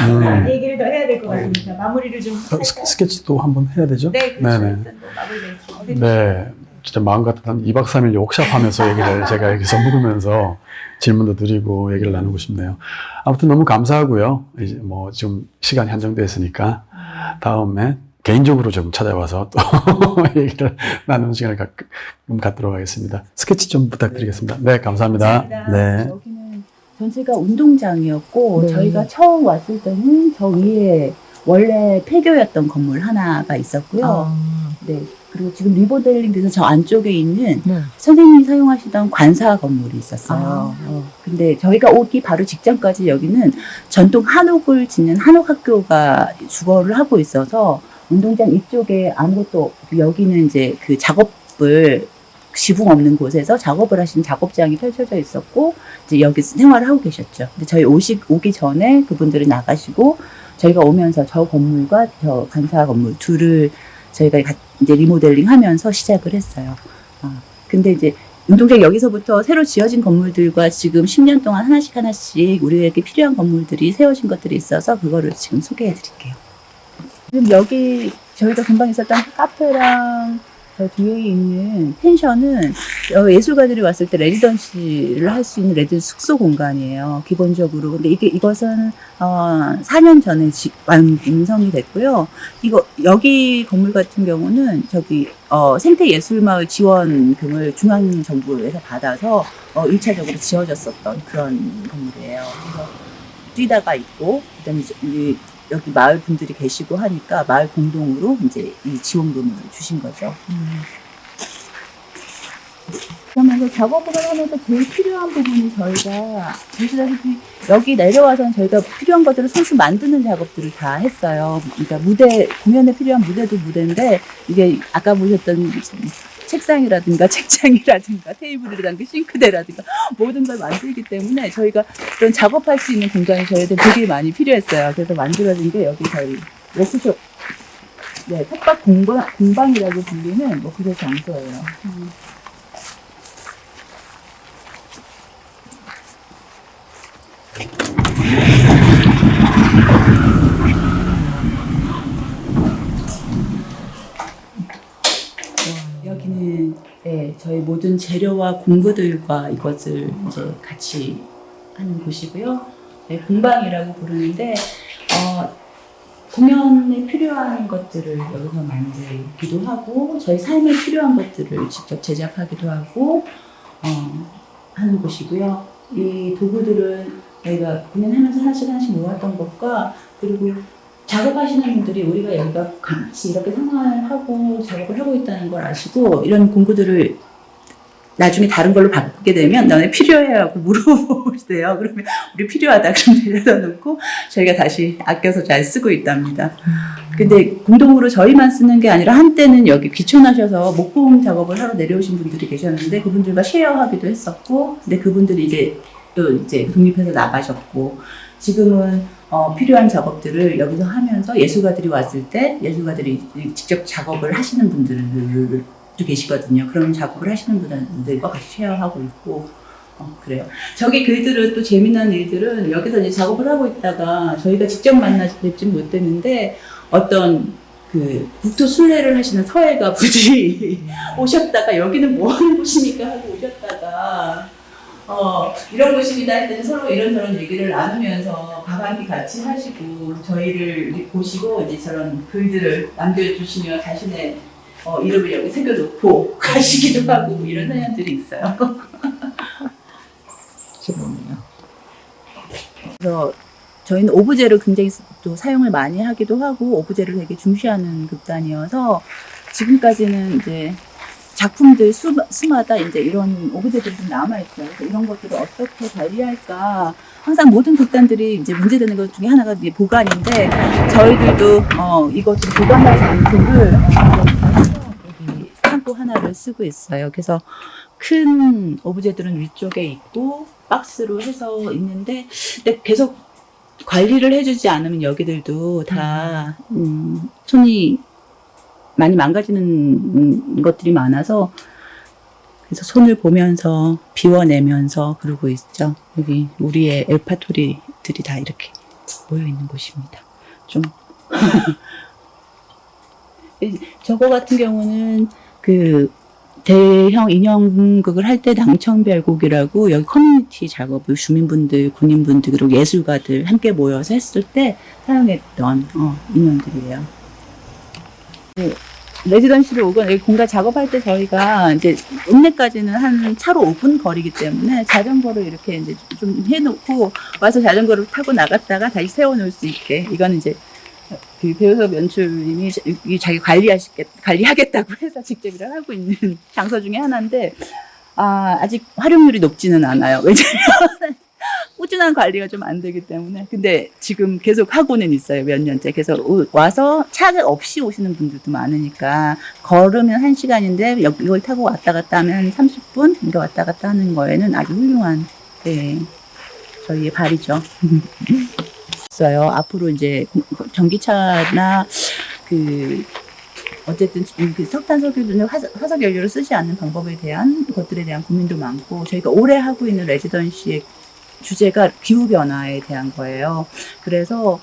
얘기를 더 해야 될 것 같으니까 마무리를 좀 할까요? 스케치도 한번 해야 되죠? 네, 그렇죠. 네네. 일단 뭐 마무리 멘트. 네. 진짜 마음 같아서 2박 3일 옥샵하면서 얘기를 제가 여기서 묵으면서 질문도 드리고 얘기를 나누고 싶네요. 아무튼 너무 감사하고요. 이제 뭐 지금 시간이 한정되어 있으니까 다음에 개인적으로 좀 찾아와서 또 얘기를 나누는 시간을 갖도록 하겠습니다. 스케치 좀 부탁드리겠습니다. 네, 감사합니다. 네. 여기는 전체가 운동장이었고, 네. 저희가 처음 왔을 때는 저 위에 원래 폐교였던 건물 하나가 있었고요. 네. 그리고 지금 리모델링돼서 저 안쪽에 있는 네. 선생님이 사용하시던 관사 건물이 있었어요. 근데 저희가 오기 바로 직전까지 여기는 전통 한옥을 짓는 한옥학교가 주거를 하고 있어서 운동장 이쪽에 아무것도 여기는 이제 그 작업을 지붕 없는 곳에서 작업을 하시는 작업장이 펼쳐져 있었고 이제 여기 생활을 하고 계셨죠. 근데 저희 오기 전에 그분들이 나가시고 저희가 오면서 저 건물과 저 관사 건물 둘을 저희가 이제 리모델링 하면서 시작을 했어요. 근데 이제 운동장 여기서부터 새로 지어진 건물들과 지금 10년 동안 하나씩 우리에게 필요한 건물들이 세워진 것들이 있어서 그거를 지금 소개해 드릴게요. 지금 여기 저희가 금방 있었던 카페랑 저 뒤에 있는 펜션은 예술가들이 왔을 때 레지던시를 할 수 있는 레지던시 숙소 공간이에요. 기본적으로. 근데 이것은 4년 전에 완성이 됐고요. 여기 건물 같은 경우는 저기 생태예술마을 지원금을 중앙정부에서 받아서 1차적으로 지어졌었던 그런 건물이에요. 그래서 뛰다가 있고 그다음에 여기 마을 분들이 계시고 하니까 마을 공동으로 이제 이 지원금을 주신 거죠. 그러면서 작업을 하면서 제일 필요한 부분이 저희가 보시다시피 여기 내려와서는 저희가 필요한 것들을 손수 만드는 작업들을 다 했어요. 그러니까 공연에 필요한 무대도 무대인데 이게 아까 보셨던 책상이라든가 책장이라든가 테이블이라든가 싱크대라든가 모든 걸 만들기 때문에 저희가 그런 작업할 수 있는 공간이 저희한테 되게 많이 필요했어요. 그래서 만들어진 게 여기 저희 워크숍, 텃밭 공방이라고 불리는 뭐 그런 장소예요. 여기는 저희 모든 재료와 공구들과 이것을 이제 같이 하는 곳이고요. 공방이라고 부르는데 공연에 필요한 것들을 여기서 만들기도 하고 저희 삶에 필요한 것들을 직접 제작하기도 하고 하는 곳이고요. 이 도구들은 저희가 공연하면서 하나씩 모았던 것과 그리고 작업하시는 분들이 우리가 여기가 같이 이렇게 생활하고 작업을 하고 있다는 걸 아시고 이런 공구들을 나중에 다른 걸로 바꾸게 되면 너네 필요해 하고 물어보세요. 그러면 우리 필요하다 그럼 데려다 놓고 저희가 다시 아껴서 잘 쓰고 있답니다. 근데 공동으로 저희만 쓰는 게 아니라 한때는 여기 귀촌하셔서 목공 작업을 하러 내려오신 분들이 계셨는데 그분들과 쉐어하기도 했었고 근데 그분들이 이제 또 이제 독립해서 나가셨고 지금은 필요한 작업들을 여기서 하면서 예술가들이 왔을 때 예술가들이 직접 작업을 하시는 분들도 계시거든요. 그런 작업을 하시는 분들과 같이 쉐어하고 있고 그래요. 저기 글들은 또 재미난 일들은 여기서 이제 작업을 하고 있다가 저희가 직접 뵙진 못했는데 어떤 그 국토 순례를 하시는 서해가 분이 오셨다가 여기는 뭐 하는 곳입니까 하고 오셨다가 이런 곳입니다 했더니 서로 이런저런 얘기를 나누면서 밥 한 끼 같이 하시고 저희를 보시고 이제 저런 글들을 남겨주시며 자신의 이름을 여기 새겨놓고 가시기도 하고 이런 사연들이 있어요. 그래서 저희는 오브제를 굉장히 또 사용을 많이 하기도 하고 오브제를 되게 중시하는 극단이어서 지금까지는 이제 작품들 수마다 이제 이런 오브제들이 좀 남아있어요. 그래서 이런 것들을 어떻게 관리할까. 항상 모든 극단들이 이제 문제되는 것 중에 하나가 이제 보관인데, 저희들도, 이것을 보관할 장소를, 여기 창고 하나를 쓰고 있어요. 그래서 큰 오브제들은 위쪽에 있고, 박스로 해서 있는데, 근데 계속 관리를 해주지 않으면 여기들도 다, 손이 많이 망가지는 것들이 많아서 그래서 손을 보면서 비워내면서 그러고 있죠. 여기 우리의 엘파토리들이 다 이렇게 모여 있는 곳입니다. 좀 저거 같은 경우는 그 대형 인형극을 할 때 낭천별곡이라고 여기 커뮤니티 작업을 주민분들, 군인분들 그리고 예술가들 함께 모여서 했을 때 사용했던 인형들이에요. 레지던시를 오거나 여기 공간 작업할 때 저희가 이제 읍내까지는 한 차로 5분 거리기 때문에 자전거를 이렇게 이제 좀 해놓고 와서 자전거를 타고 나갔다가 다시 세워놓을 수 있게 이거는 이제 그 배우석 연출님이 자기 관리하겠다고 해서 직접 일을 하고 있는 장소 중에 하나인데, 아직 활용률이 높지는 않아요. 왜냐면 꾸준한 관리가 좀 안 되기 때문에. 근데 지금 계속 하고는 있어요. 몇 년째. 계속 와서 차 없이 오시는 분들도 많으니까, 걸으면 1시간인데 이걸 타고 왔다 갔다 하면 한 30분 이렇게 왔다 갔다 하는 거에는 아주 훌륭한, 네, 저희의 발이죠. 있어요. 앞으로 이제 전기차나 어쨌든 그 석탄 석유나 화석 연료를 쓰지 않는 방법에 대한 것들에 대한 고민도 많고, 저희가 올해 하고 있는 레지던시의 주제가 기후변화에 대한 거예요. 그래서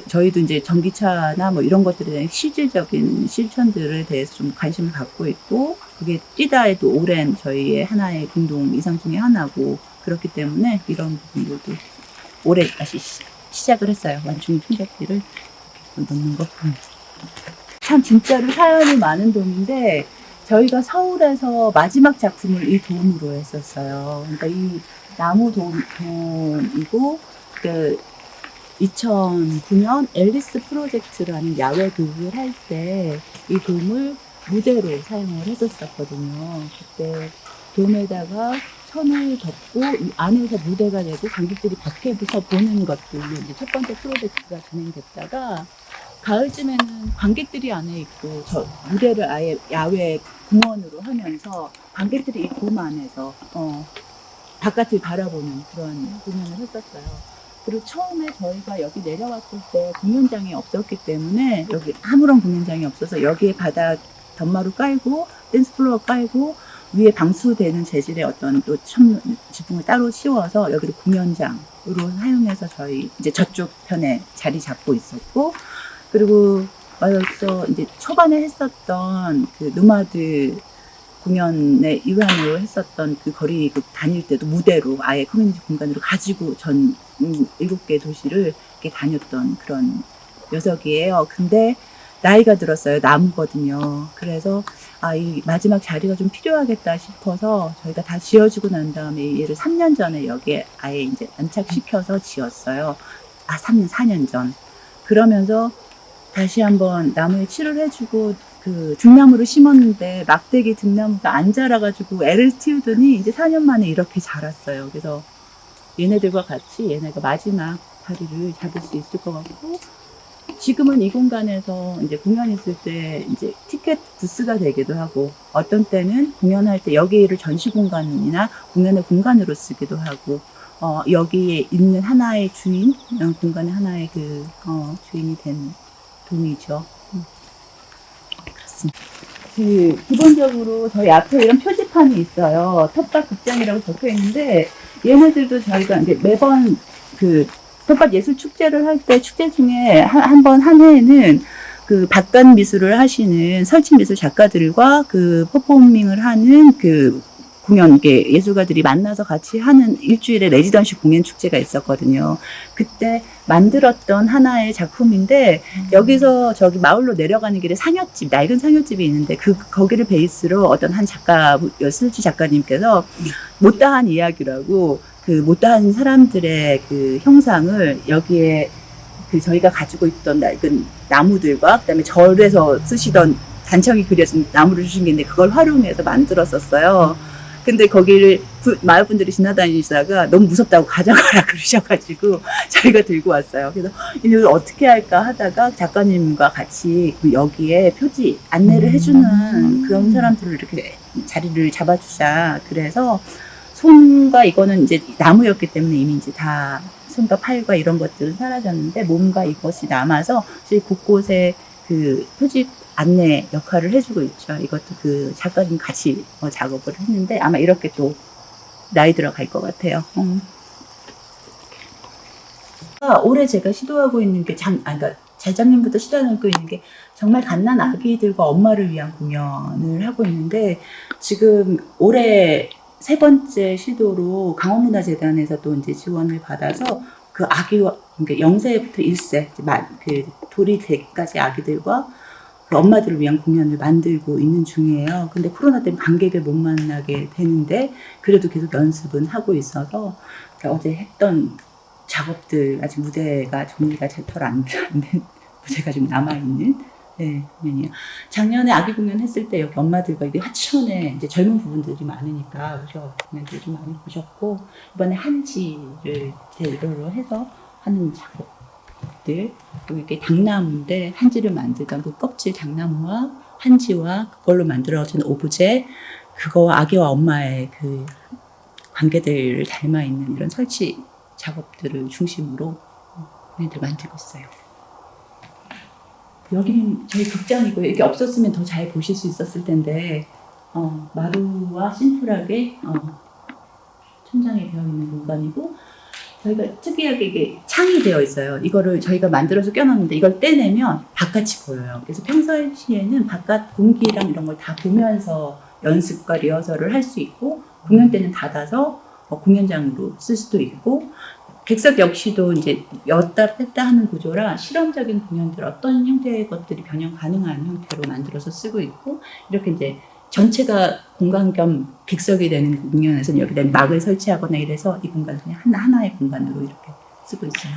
저희도 이제 전기차나 뭐 이런 것들에 대한 실질적인 실천들에 대해서 좀 관심을 갖고 있고, 그게 뛰다 해도 오랜 저희의 하나의 공동 이상 중에 하나고, 그렇기 때문에 이런 부분들도 올해 다시 시작을 했어요. 완충 충격기를 넣는 거. 참 진짜로 사연이 많은 돈인데, 저희가 서울에서 마지막 작품을 이 도움으로 했었어요. 그러니까 이 나무 돔이고, 2009년 앨리스 프로젝트라는 야외 도움을 할 때 이 돔을 무대로 사용을 했었거든요. 그때 돔에다가 천을 덮고 이 안에서 무대가 되고 관객들이 밖에서 보는 것들로 이제 첫 번째 프로젝트가 진행됐다가, 가을쯤에는 관객들이 안에 있고 저 무대를 아예 야외 공원으로 하면서 관객들이 이 돔 안에서 바깥을 바라보는 그런 공연을 했었어요. 그리고 처음에 저희가 여기 내려왔을 때 공연장이 없었기 때문에, 여기 아무런 공연장이 없어서 여기에 바닥 덤마루 깔고 댄스 플로어 깔고 위에 방수되는 재질의 어떤 또 지붕을 따로 씌워서 여기를 공연장으로 사용해서 저희 이제 저쪽 편에 자리 잡고 있었고, 그리고 벌써 이제 초반에 했었던 그 노마드 공연의 일환으로 했었던 그 거리 다닐 때도 무대로 아예 커뮤니티 공간으로 가지고 전 7개 도시를 이렇게 다녔던 그런 녀석이에요. 근데 나이가 들었어요. 나무거든요. 그래서 이 마지막 자리가 좀 필요하겠다 싶어서 저희가 다 지어주고 난 다음에 얘를 3년 전에 여기에 아예 이제 안착시켜서 지었어요. 4년 전. 그러면서 다시 한번 나무에 칠을 해주고, 그 등나무를 심었는데 막대기 등나무가 안 자라가지고 애를 키우더니 이제 4년 만에 이렇게 자랐어요. 그래서 얘네들과 같이 얘네가 마지막 자리를 잡을 수 있을 것 같고, 지금은 이 공간에서 이제 공연 있을 때 이제 티켓 부스가 되기도 하고, 어떤 때는 공연할 때 여기를 전시 공간이나 공연의 공간으로 쓰기도 하고, 여기에 있는 하나의 주인, 공간의 하나의 주인이 된 돔이죠. 그렇습니다. 기본적으로 저희 앞에 이런 표지판이 있어요. 텃밭 극장이라고 적혀 있는데, 얘네들도 저희가 이제 매번 텃밭 예술 축제를 할 때, 축제 중에 한 해에는 그 박간 미술을 하시는 설치 미술 작가들과 그 퍼포밍을 하는 공연, 예술가들이 만나서 같이 하는 일주일의 레지던시 공연 축제가 있었거든요. 그때 만들었던 하나의 작품인데, 여기서 저기 마을로 내려가는 길에 낡은 상여집이 있는데, 거기를 베이스로 어떤 한 설치 작가님께서 못다한 이야기라고, 못다한 사람들의 형상을 여기에 저희가 가지고 있던 낡은 나무들과, 그 다음에 절에서 쓰시던 단청이 그려진 나무를 주신 게 있는데, 그걸 활용해서 만들었었어요. 근데 거기를 마을 분들이 지나다니시다가 너무 무섭다고 가져가라 그러셔가지고 저희가 들고 왔어요. 그래서 이걸 어떻게 할까 하다가 작가님과 같이 여기에 표지 안내를 해주는 그런 사람들을 이렇게 자리를 잡아주자. 그래서 손과 이거는 이제 나무였기 때문에 이미 이제 다 손과 팔과 이런 것들은 사라졌는데, 몸과 이것이 남아서 곳곳에 표지 안내 역할을 해주고 있죠. 이것도 작가님 같이 작업을 했는데, 아마 이렇게 또 나이 들어갈 것 같아요. 올해 제가 시도하고 있는 게 그러니까 재작년부터 시도하고 있는 게 정말 갓난 아기들과 엄마를 위한 공연을 하고 있는데, 지금 올해 3번째 시도로 강원문화재단에서도 이제 지원을 받아서 그 아기와, 그러니까 0세부터 1세, 돌이 되기까지 아기들과 엄마들을 위한 공연을 만들고 있는 중이에요. 근데 코로나 때문에 관객을 못 만나게 되는데, 그래도 계속 연습은 하고 있어서 어제 했던 작업들, 아직 무대가 정리가 제대로 안 된 무대가 좀 남아있는 네, 공연이에요. 작년에 아기 공연 했을 때 여기 엄마들과 이게 하천에 이제 젊은 부분들이 많으니까 오셔 공연들 좀 많이 보셨고 이번에 한지를 재료로 해서 하는 작업들 그리고 이게 당나무인데 한지를 만들던 그 껍질 당나무와 한지와 그걸로 만들어진 오브제 그거와 아기와 엄마의 그 관계들을 닮아 있는 이런 설치 작업들을 중심으로 공연들 만들고 있어요. 여기는 저희 극장이고요. 이게 없었으면 더 잘 보실 수 있었을 텐데 마루와 심플하게 천장에 되어 있는 공간이고 저희가 특이하게 이게 창이 되어 있어요. 이거를 저희가 만들어서 껴놨는데 이걸 떼내면 바깥이 보여요. 그래서 평상시에는 바깥 공기랑 이런 걸 다 보면서 연습과 리허설을 할 수 있고 공연 때는 닫아서 공연장으로 쓸 수도 있고 객석 역시도 이제 였다 뺐다 하는 구조라 실험적인 공연들 어떤 형태의 것들이 변형 가능한 형태로 만들어서 쓰고 있고 이렇게 이제 전체가 공간 겸 객석이 되는 공연에서는 여기다 막을 설치하거나 이래서 이 공간을 그냥 하나의 공간으로 이렇게 쓰고 있어요.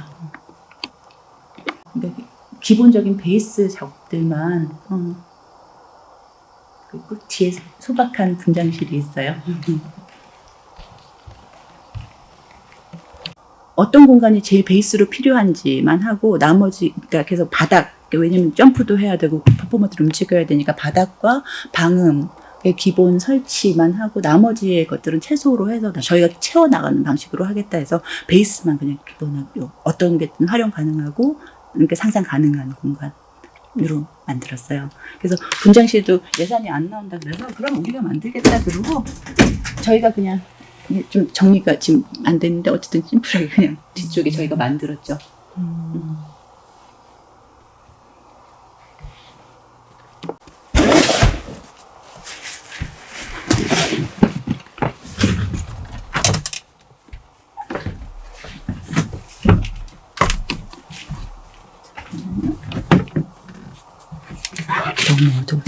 그러니까 기본적인 베이스 작업들만 그리고 뒤에 소박한 분장실이 있어요. 어떤 공간이 제일 베이스로 필요한지만 하고 나머지 그러니까 계속 바닥 왜냐면 점프도 해야 되고 퍼포먼스를 움직여야 되니까 바닥과 방음의 기본 설치만 하고 나머지의 것들은 최소로 해서 저희가 채워나가는 방식으로 하겠다 해서 베이스만 그냥 기본으로 어떤 게든 활용 가능하고 이렇게 상상 가능한 공간으로 만들었어요. 그래서 분장실도 예산이 안 나온다 그래서 그럼 우리가 만들겠다 그러고 저희가 그냥 좀 정리가 지금 안 됐는데 어쨌든 심플하게 그냥 뒤쪽에 저희가 만들었죠. 너무 어두워.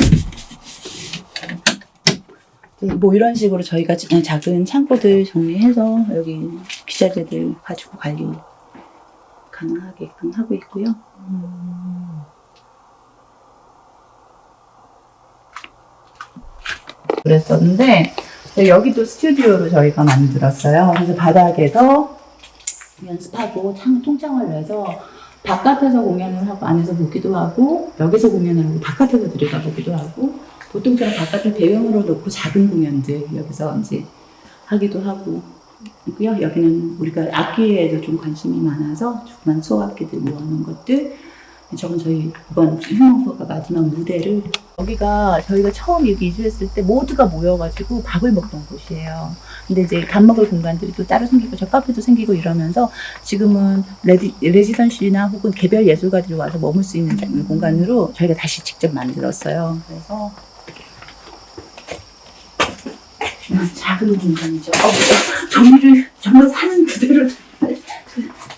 뭐 이런 식으로 저희가 작은 창고들 정리해서 여기 기자재들 가지고 관리 가능하게끔 하고 있고요. 그랬었는데 여기도 스튜디오로 저희가 만들었어요. 그래서 바닥에서 연습하고 통창을 내서 바깥에서 공연을 하고 안에서 보기도 하고 여기서 공연을 하고 바깥에서 들여다보기도 하고 보통처럼 바깥을 배경으로 놓고 작은 공연들 여기서 이제 하기도 하고 있고요. 여기는 우리가 악기에도 좀 관심이 많아서 조그만 소악기들 모아놓은 것들. 저건 저희 이번 흉몽소가 마지막 무대를 여기가 저희가 처음 여기 이주했을 때 모두가 모여가지고 밥을 먹던 곳이에요. 근데 이제 밥 먹을 공간들이 또 따로 생기고 저 카페도 생기고 이러면서 지금은 레지던시나 혹은 개별 예술가들이 와서 머물 수 있는 공간으로 저희가 다시 직접 만들었어요. 그래서 작은 공간이죠. 정리를 정말 사는 그대로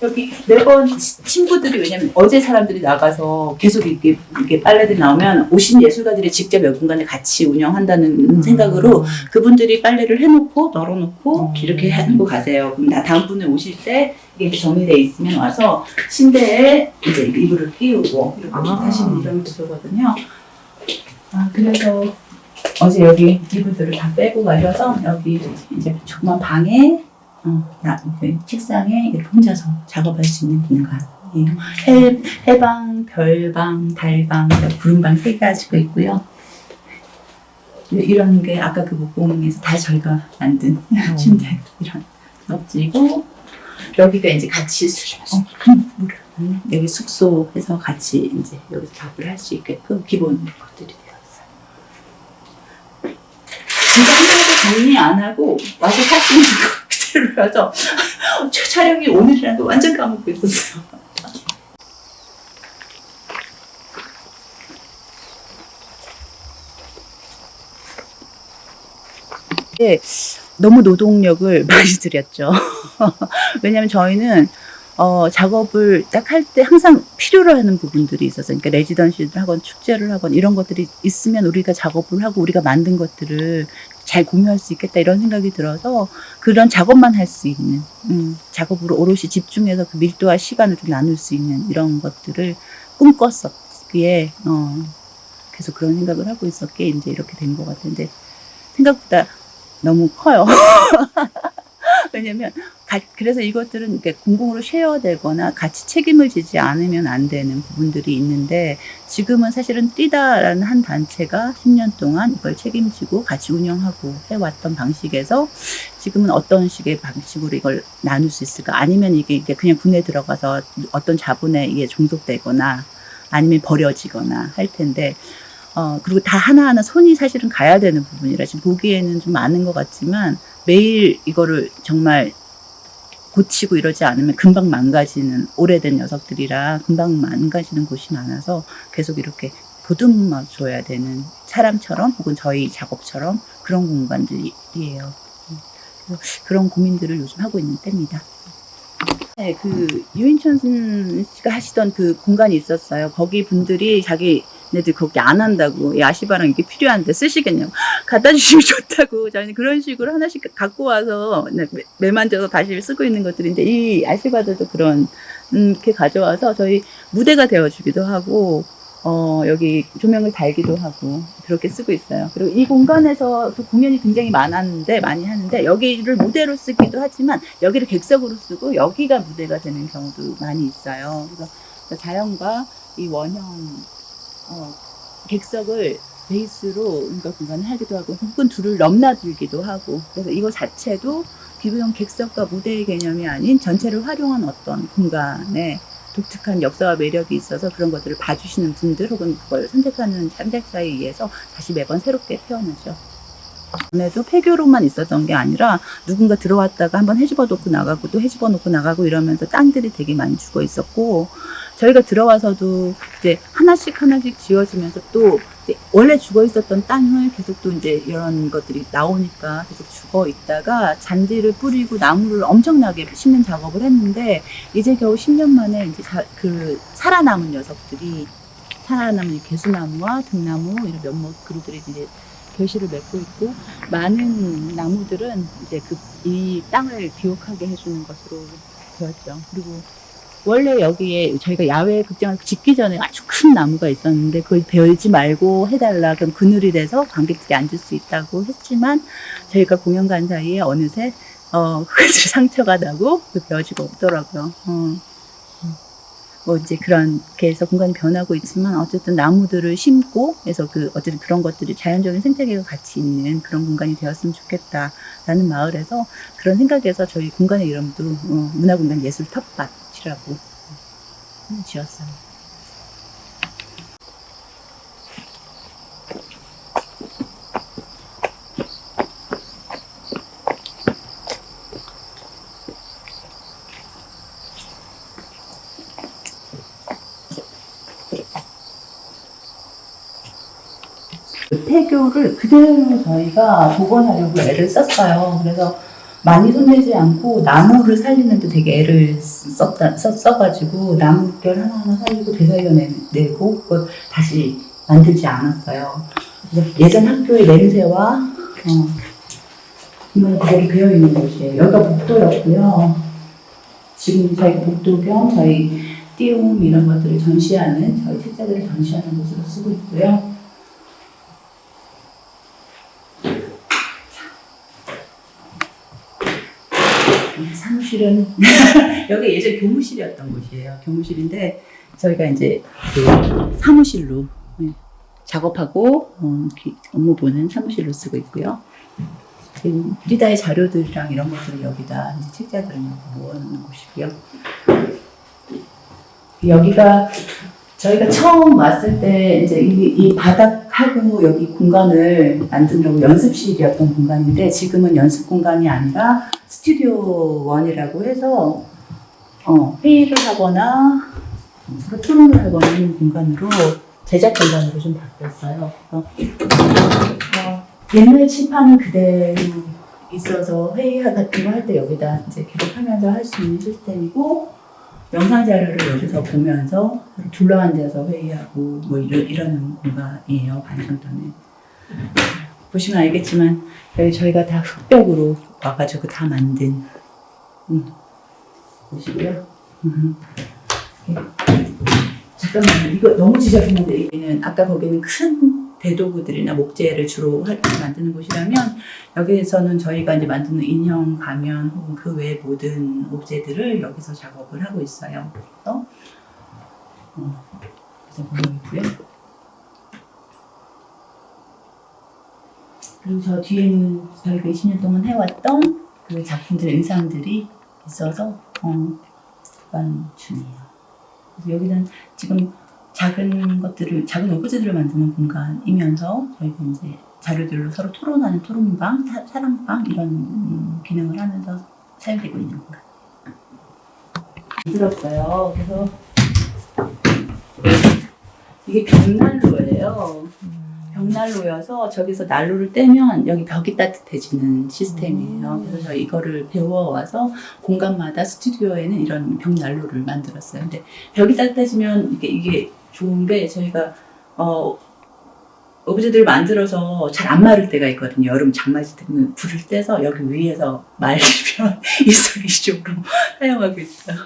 여기 매번 친구들이 왜냐면 어제 사람들이 나가서 계속 이렇게 빨래들이 나오면 오신 예술가들이 직접 여기 공간을 같이 운영한다는 생각으로 그분들이 빨래를 해놓고 널어놓고 이렇게 하고 가세요. 그럼 다음 분이 오실 때 이게 정리돼 있으면 와서 침대에 이제 이불을 끼우고 이렇게 하시는 이런 구조거든요. 그래서 어제 여기 이불들을 다 빼고 가셔서 여기 이제 조그만 방에 책상에 이렇게 혼자서 작업할 수 있는 공간이에요. 해방, 별방, 달방, 구름방 3개 가지고 있고요. 이런 게 아까 그 목공에서 다 저희가 만든 침대 이런 껍질이고 여기가 이제 같이 여기 숙소에서 같이 이제 여기서 밥을 할 수 있게끔 기본 것들이 되어 있어요. 진짜 한 번도 정리 안 하고 와서 살 수 있는 거. 그래서 촬영이 오늘이라도 완전 까먹고 있었어요. 네, 너무 노동력을 많이 들였죠. 왜냐하면 저희는 작업을 딱 할 때 항상 필요로 하는 부분들이 있어서 그러니까 레지던시를 하건 축제를 하건 이런 것들이 있으면 우리가 작업을 하고 우리가 만든 것들을 잘 공유할 수 있겠다 이런 생각이 들어서 그런 작업만 할 수 있는 작업으로 오롯이 집중해서 그 밀도와 시간을 좀 나눌 수 있는 이런 것들을 꿈꿨었기에 계속 그런 생각을 하고 있었기에 이제 이렇게 된 것 같은데 생각보다 너무 커요. 왜냐면 그래서 이것들은 이렇게 공공으로 쉐어되거나 같이 책임을 지지 않으면 안 되는 부분들이 있는데 지금은 사실은 뛰다라는 한 단체가 10년 동안 이걸 책임지고 같이 운영하고 해왔던 방식에서 지금은 어떤 식의 방식으로 이걸 나눌 수 있을까? 아니면 이게 그냥 군에 들어가서 어떤 자본에 이게 종속되거나 아니면 버려지거나 할 텐데 그리고 다 하나하나 손이 사실은 가야 되는 부분이라 지금 보기에는 좀 많은 것 같지만 매일 이거를 정말 고치고 이러지 않으면 금방 망가지는 오래된 녀석들이라 금방 망가지는 곳이 많아서 계속 이렇게 보듬어 줘야 되는 사람처럼 혹은 저희 작업처럼 그런 공간들이에요. 그래서 그런 고민들을 요즘 하고 있는 때입니다. 네, 그 유인천 씨가 하시던 그 공간이 있었어요. 거기 분들이 자기네들 거기 안 한다고 야시바랑 이게 필요한데 쓰시겠냐고 갖다 주시면 좋다고 저희는 그런 식으로 하나씩 갖고 와서 매만져서 다시 쓰고 있는 것들인데 이 야시바들도 그런 이렇게 가져와서 저희 무대가 되어주기도 하고 여기 조명을 달기도 하고 그렇게 쓰고 있어요. 그리고 이 공간에서 그 공연이 굉장히 많이 하는데 여기를 무대로 쓰기도 하지만 여기를 객석으로 쓰고 여기가 무대가 되는 경우도 많이 있어요. 그래서 자연과 이 원형 객석을 베이스로 그러니까 공간을 하기도 하고 혹은 둘을 넘나들기도 하고 그래서 이거 자체도 기부형 객석과 무대의 개념이 아닌 전체를 활용한 어떤 공간에 독특한 역사와 매력이 있어서 그런 것들을 봐주시는 분들 혹은 그걸 선택하는 참작자에 의해서 다시 매번 새롭게 태어나죠. 전에도 폐교로만 있었던 게 아니라 누군가 들어왔다가 한번 헤집어 놓고 나가고 또 헤집어 놓고 나가고 이러면서 땅들이 되게 많이 죽어 있었고 저희가 들어와서도 이제 하나씩 지어지면서 또 원래 죽어 있었던 땅을 계속 또 이제 이런 것들이 나오니까 계속 죽어 있다가 잔디를 뿌리고 나무를 엄청나게 심는 작업을 했는데 이제 겨우 10년 만에 이제 그 살아남은 녀석들이 살아남은 개수나무와 등나무 이런 몇몇 그루들이 이제 결실을 맺고 있고 많은 나무들은 이제 이 땅을 기억하게 해주는 것으로 되었죠. 그리고 원래 여기에 저희가 야외 극장을 짓기 전에 아주 큰 나무가 있었는데 그걸 베지 말고 해달라 그럼 그늘이 돼서 관객들이 앉을 수 있다고 했지만 저희가 공연 간 사이에 어느새 그것이 상처가 나고 베어지고 없더라고요. 뭐 이제 그렇게 해서 공간이 변하고 있지만 어쨌든 나무들을 심고 해서 어쨌든 그런 것들이 자연적인 생태계가 같이 있는 그런 공간이 되었으면 좋겠다라는 마을에서 그런 생각에서 저희 공간의 이름도 문화공간 예술 텃밭이라고 지었어요. 폐교를 그대로 저희가 복원하려고 애를 썼어요. 그래서 많이 손대지 않고 나무를 살리는데 되게 애를 써가지고 나무결 하나하나 살리고 되살려내고 그걸 다시 만들지 않았어요. 그래서 예전 학교의 냄새와 정말 그대로 배어있는 곳이에요. 여기가 복도였고요. 지금 저희가 복도 겸 저희 띄움 이런 것들을 전시하는 저희 책자들을 전시하는 곳으로 쓰고 있고요. 사무실은 여기 예전 교무실이었던 곳이에요. 교무실인데 저희가 이제 그 사무실로 작업하고 업무 보는 사무실로 쓰고 있고요. 지금 리다의 자료들이랑 이런 것들을 여기다 이제 책자들을 모아놓는 곳이고요. 여기가 저희가 처음 왔을 때 이제 이 바닥하고 여기 공간을 만들려고 연습실이었던 공간인데 지금은 연습 공간이 아니라 스튜디오 원이라고 해서 회의를 하거나 토론을 하거나 하는 공간으로 제작 공간으로 좀 바뀌었어요. 옛날 칠판은 그대로 있어서 회의 같은 거 할 때 여기다 이제 기록하면서 할 수 있는 시스템이고 영상 자료를 여기서 보면서 둘러앉아서 회의하고 뭐 이러는 공간이에요. 반상단에 보시면 알겠지만 여기 저희가 다 흑벽으로 와가지고 다 만든 보시고요. 잠깐만요. 이거 너무 지저분한데 여기는 아까 거기는 큰 대도구들이나 목재를 주로 만드는 곳이라면 여기에서는 저희가 이제 만드는 인형, 가면 혹은 그 외 모든 옵제들을 여기서 작업을 하고 있어요. 그래서 보여있고요. 그리고 저 뒤에는 저희가 20년 동안 해왔던 그 작품들, 의상들이 있어서 보관 중이에요. 그래서 여기는 지금 작은 오브제들을 만드는 공간이면서 저희가 이제 자료들로 서로 토론하는 토론방, 사랑방 이런 기능을 하면서 사용되고 있는 공간. 만들었어요. 그래서 이게 벽난로예요. 벽난로여서 저기서 난로를 떼면 여기 벽이 따뜻해지는 시스템이에요. 그래서 저희 이거를 배워와서 공간마다 스튜디오에는 이런 벽난로를 만들었어요. 근데 벽이 따뜻해지면 이게 좋은 게 저희가 오브제들을 만들어서 잘 안 마를 때가 있거든요. 여름 장마지 되면 불을 떼서 여기 위에서 말리면 일석이조로 사용하고 있어요.